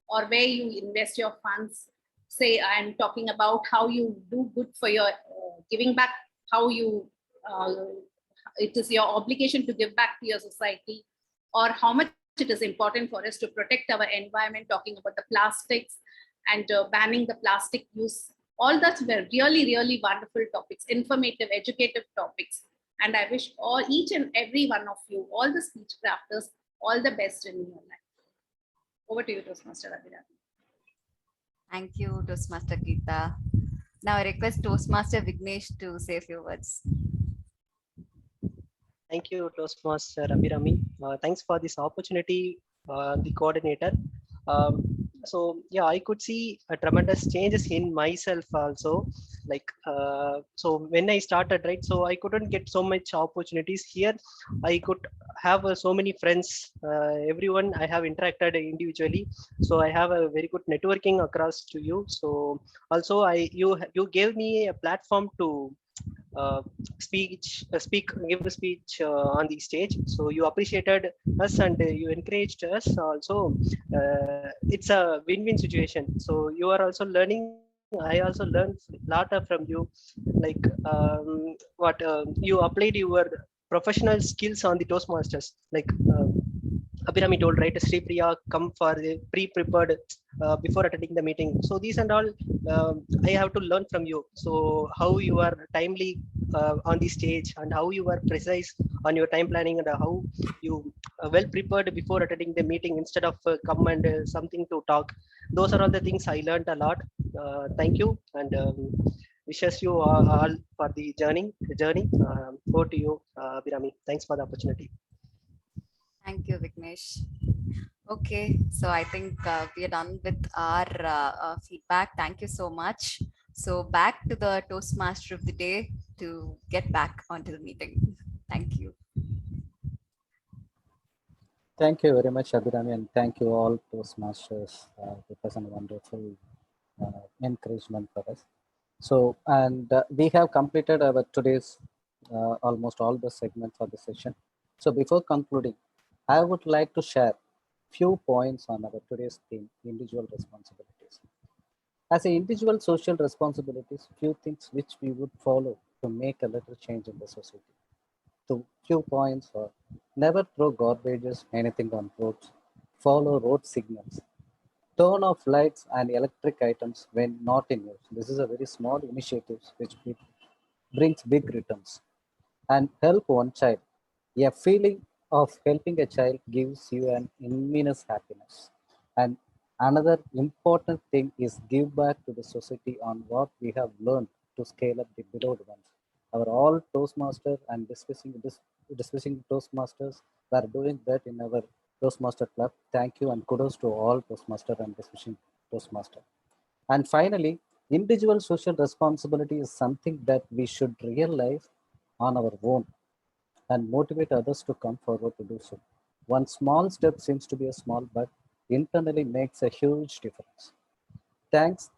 or where you invest your funds. Say, I'm talking about how you do good for your giving back, how you, it is your obligation to give back to your society, or how much it is important for us to protect our environment, talking about the plastics and banning the plastic use. All that were really, really wonderful topics, informative, educative topics. And I wish each and every one of you, all the speech crafters, all the best in your life. Over to you, Toastmaster Abhirami. Thank you, Toastmaster Geeta. Now I request Toastmaster Vignesh to say a few words. Thank you, Toastmaster Abhirami. Thanks for this opportunity, the coordinator. So yeah, I could see a tremendous changes in myself also. Like so when I started, right, so I couldn't get so much opportunities here. I could have so many friends, everyone I have interacted individually. So I have a very good networking across to you. So also you gave me a platform to give a speech on the stage. So you appreciated us and you encouraged us also. It's a win-win situation. So you are also learning. I also learned a lot from you, like you applied your professional skills on the Toastmasters, like Abhirami told, right? Sri Priya come for the pre-prepared before attending the meeting. So these and all I have to learn from you. So how you are timely on the stage and how you are precise on your time planning and how you well prepared before attending the meeting instead of come and something to talk. Those are all the things I learned a lot. Thank you, and wishes you all for the journey. Over to you, Abhirami. Thanks for the opportunity. Thank you, Vignesh. Okay, so I think we are done with our feedback. Thank you so much. So back to the Toastmaster of the day to get back onto the meeting. Thank you. Thank you very much, Abhirami, and thank you all Toastmasters. It was a wonderful encouragement for us. So, and we have completed our today's almost all the segments of the session. So before concluding, I would like to share few points on our today's theme, individual responsibilities. As an individual social responsibilities, few things which we would follow to make a little change in the society. To few points are never throw garbages, anything on roads, follow road signals, turn off lights and electric items when not in use. This is a very small initiative which brings big returns. And help one child. A feeling of helping a child gives you an immense happiness. And another important thing is give back to the society on what we have learned to scale up the beloved ones. Our all Toastmaster and discussing Toastmasters were doing that in our Toastmaster club. Thank you and kudos to all Toastmaster and discussing Toastmaster. And finally, individual social responsibility is something that we should realize on our own and motivate others to come forward to do so. One small step seems to be a small, but internally makes a huge difference. Thanks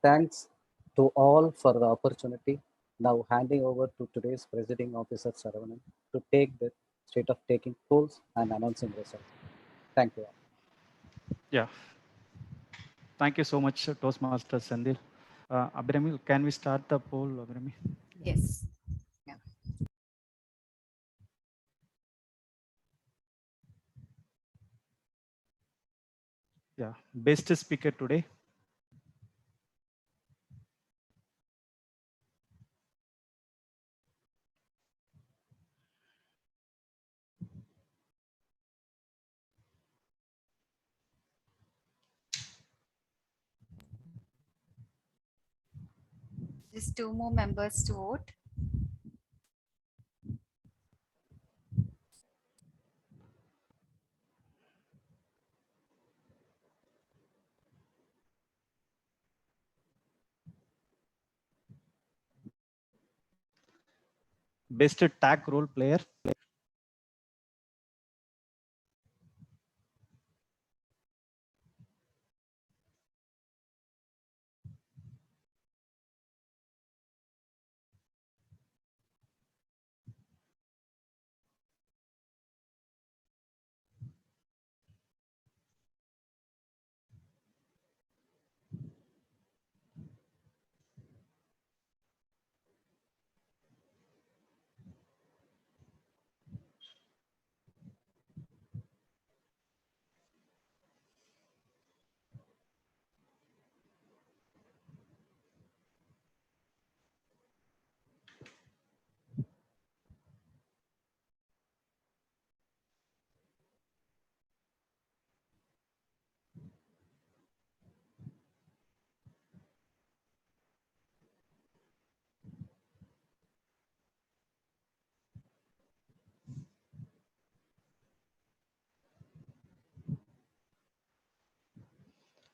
to all for the opportunity. Now handing over to today's presiding officer Saravanan to take the state of taking polls and announcing results. Thank you all. Yeah. Thank you so much, Toastmaster Sandil. Abhirami, can we start the poll, Abhirami? Yes. Yeah. Yeah. Best speaker today. Just two more members to vote. Best tag role player.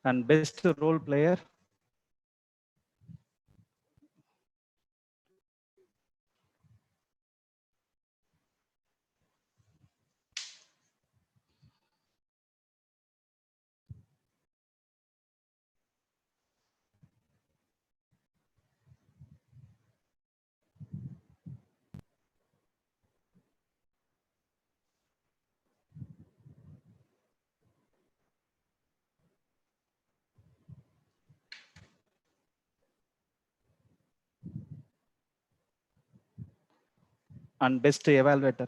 And best role player. And best evaluator.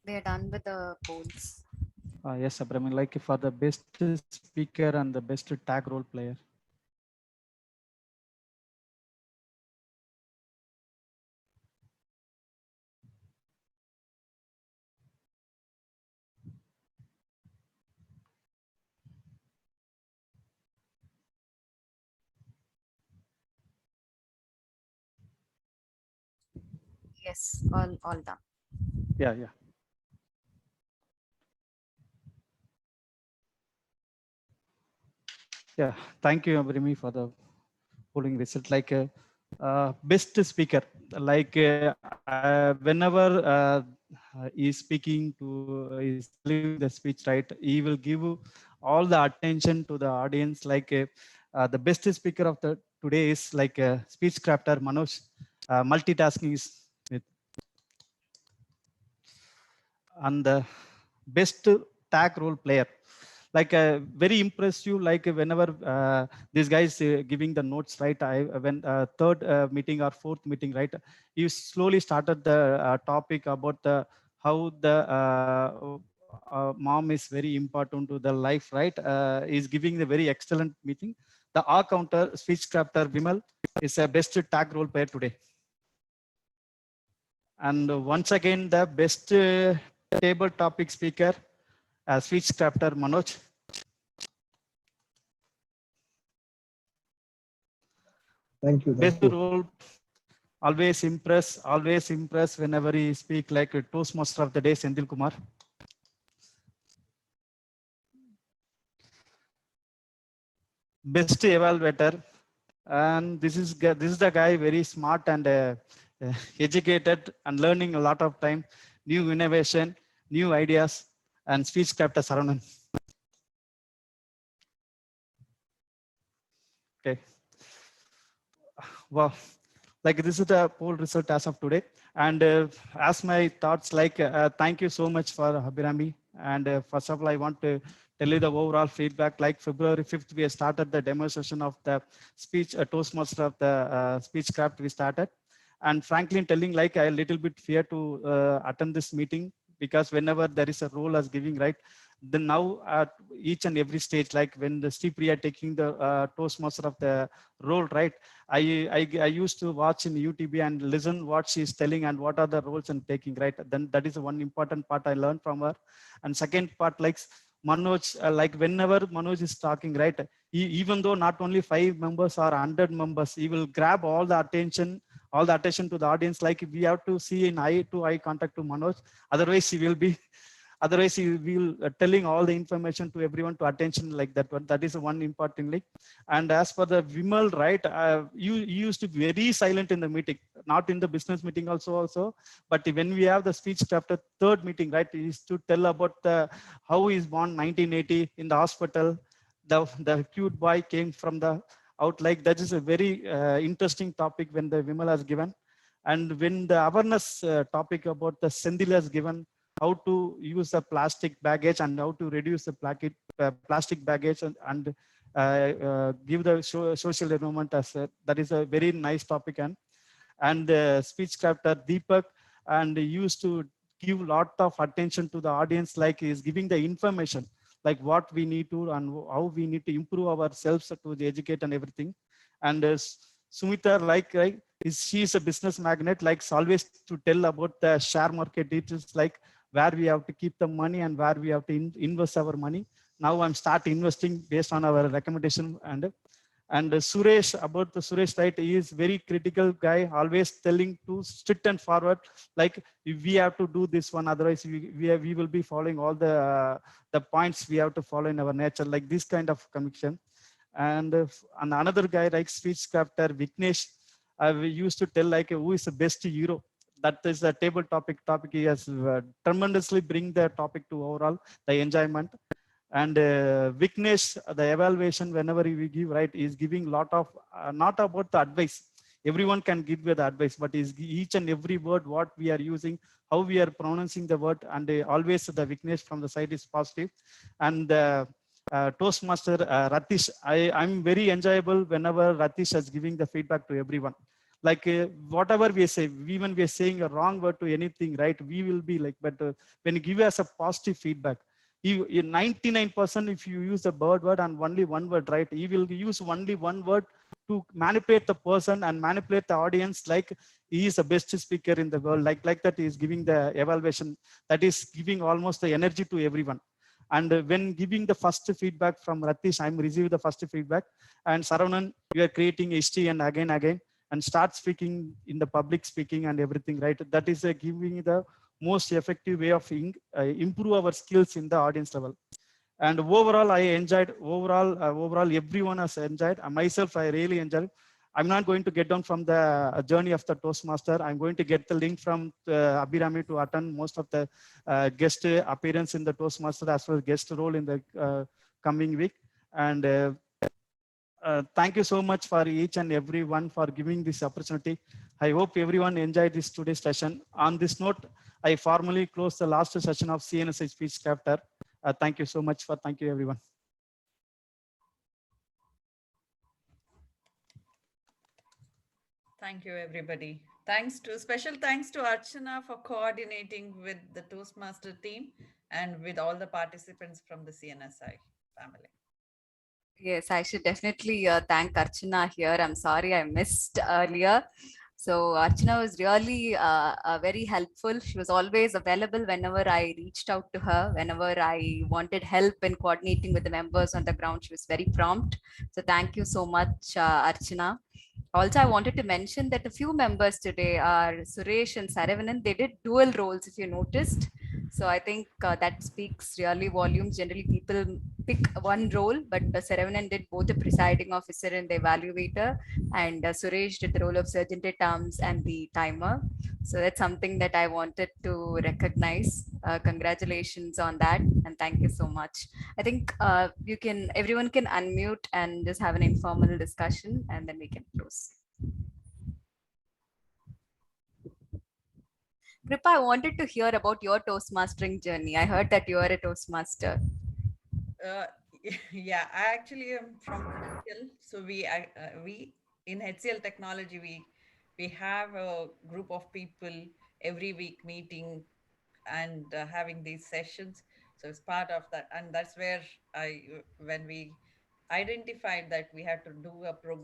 We are done with the polls. Yes, Abhirami, like for the best speaker and the best tag role player. Yes, all done. Yeah, yeah. Yeah, thank you, Abrimi, for the polling result. Like best speaker, like whenever he's speaking to, he's delivering the speech, right? He will give all the attention to the audience. Like the best speaker of the today is like speech crafter Manoj. Multitasking is with, and the best tag role player, like very impressive. Like whenever this guy is giving the notes, right? I when third meeting or fourth meeting, right? You slowly started the topic about the how the mom is very important to the life, right? Is giving the very excellent meeting. The R counter speech crafter Vimal is a best tag role player today. And once again, the best table topic speaker, speech crafter Manoj. Thank you. Best role, always impress whenever he speak, like a Toastmaster of the day, Senthil Kumar. Best evaluator, and this is the guy very smart and educated and learning a lot of time, new innovation, new ideas, and speech crafter Saranan. Okay. Wow. Like this is the poll result as of today. And as my thoughts, like thank you so much for Abhirami. And first of all, I want to tell you the overall feedback. Like February 5th, we started the demo session of the speech, Toastmaster of the speech craft we started. And frankly telling, like I a little bit fear to attend this meeting, because whenever there is a role as giving, right? Then now at each and every stage, like when the Steve Priya taking the Toastmaster of the role, right? I used to watch in YouTube and listen what she's telling and what are the roles and taking, right? Then that is one important part I learned from her. And second part, like Manoj, like whenever Manoj is talking, right? Even though not only 5 members or 100 members, he will grab all the attention to the audience. Like we have to see in eye to eye contact to Manoj. Otherwise, he will be otherwise he will telling all the information to everyone to attention, like that one. That is one importantly. And as for the Vimal, right, you used to be very silent in the meeting, not in the business meeting also, but when we have the speech after third meeting, right, he used to tell about the how he is born 1980 in the hospital. The cute boy came from the out, like that is a very interesting topic when the Vimal has given. And when the awareness topic about the Sendil has given, how to use the plastic baggage and how to reduce the plastic baggage and give the social environment as that is a very nice topic. And speech crafter Deepak and used to give lot of attention to the audience, like is giving the information like what we need to and how we need to improve ourselves to the educate and everything. And Sumita, like she is a business magnate, like always to tell about the share market details, like where we have to keep the money and where we have to invest our money. Now I'm start investing based on our recommendation. And Suresh, about the Suresh, right, he is very critical guy, always telling to strict and forward, like we have to do this one, otherwise we will be following all the points we have to follow in our nature, like this kind of conviction. And another guy like speech crafter Vignesh, we used to tell like who is the best hero. That is a table topic. He has tremendously bring the topic to overall the enjoyment. And Vignesh, the evaluation whenever we give, right, is giving lot of not about the advice. Everyone can give you the advice, but is each and every word what we are using, how we are pronouncing the word, and always the Vignesh from the side is positive. And Toastmaster Ratish, I'm very enjoyable whenever Ratish is giving the feedback to everyone. Like whatever we say, even we are saying a wrong word to anything, right? We will be like, but when you give us a positive feedback, you 99% if you use the bird word and only one word, right? You will use only one word to manipulate the person and manipulate the audience, like he is the best speaker in the world, like that he is giving the evaluation, that is giving almost the energy to everyone. And when giving the first feedback from Ratish, I'm receiving the first feedback. And Saravanan, you are creating history and again. and start speaking in the public speaking and everything, right? That is giving the most effective way of improve our skills in the audience level. And overall, I enjoyed, overall everyone has enjoyed. Myself, I really enjoyed. I'm not going to get down from the journey of the Toastmaster. I'm going to get the link from Abhirami to attend most of the guest appearance in the Toastmaster as well as guest role in the coming week. And thank you so much for each and everyone for giving this opportunity. I hope everyone enjoyed this today's session. On this note, I formally close the last session of CNSI speech chapter. Thank you so much thank you everyone. Thank you, everybody. Special thanks to Archana for coordinating with the Toastmaster team and with all the participants from the CNSI family. Yes, I should definitely thank Archana here. I'm sorry I missed earlier. So Archana was really very helpful. She was always available whenever I reached out to her, whenever I wanted help in coordinating with the members on the ground. She was very prompt. So thank you so much, Archana. Also, I wanted to mention that a few members today are Suresh and Saravanan. They did dual roles, if you noticed. So I think that speaks really volumes. Generally, people pick one role, but Saravanan did both the presiding officer and the evaluator, and Suresh did the role of sergeant at arms and the timer. So that's something that I wanted to recognize. Congratulations on that, and thank you so much. I think everyone can unmute and just have an informal discussion, and then we can close. Kripa, I wanted to hear about your Toastmastering journey. I heard that you are a Toastmaster. Yeah, I actually am from HCL. So we in HCL Technology we have a group of people every week meeting and having these sessions. So it's part of that, and that's where when we identified that we had to do a program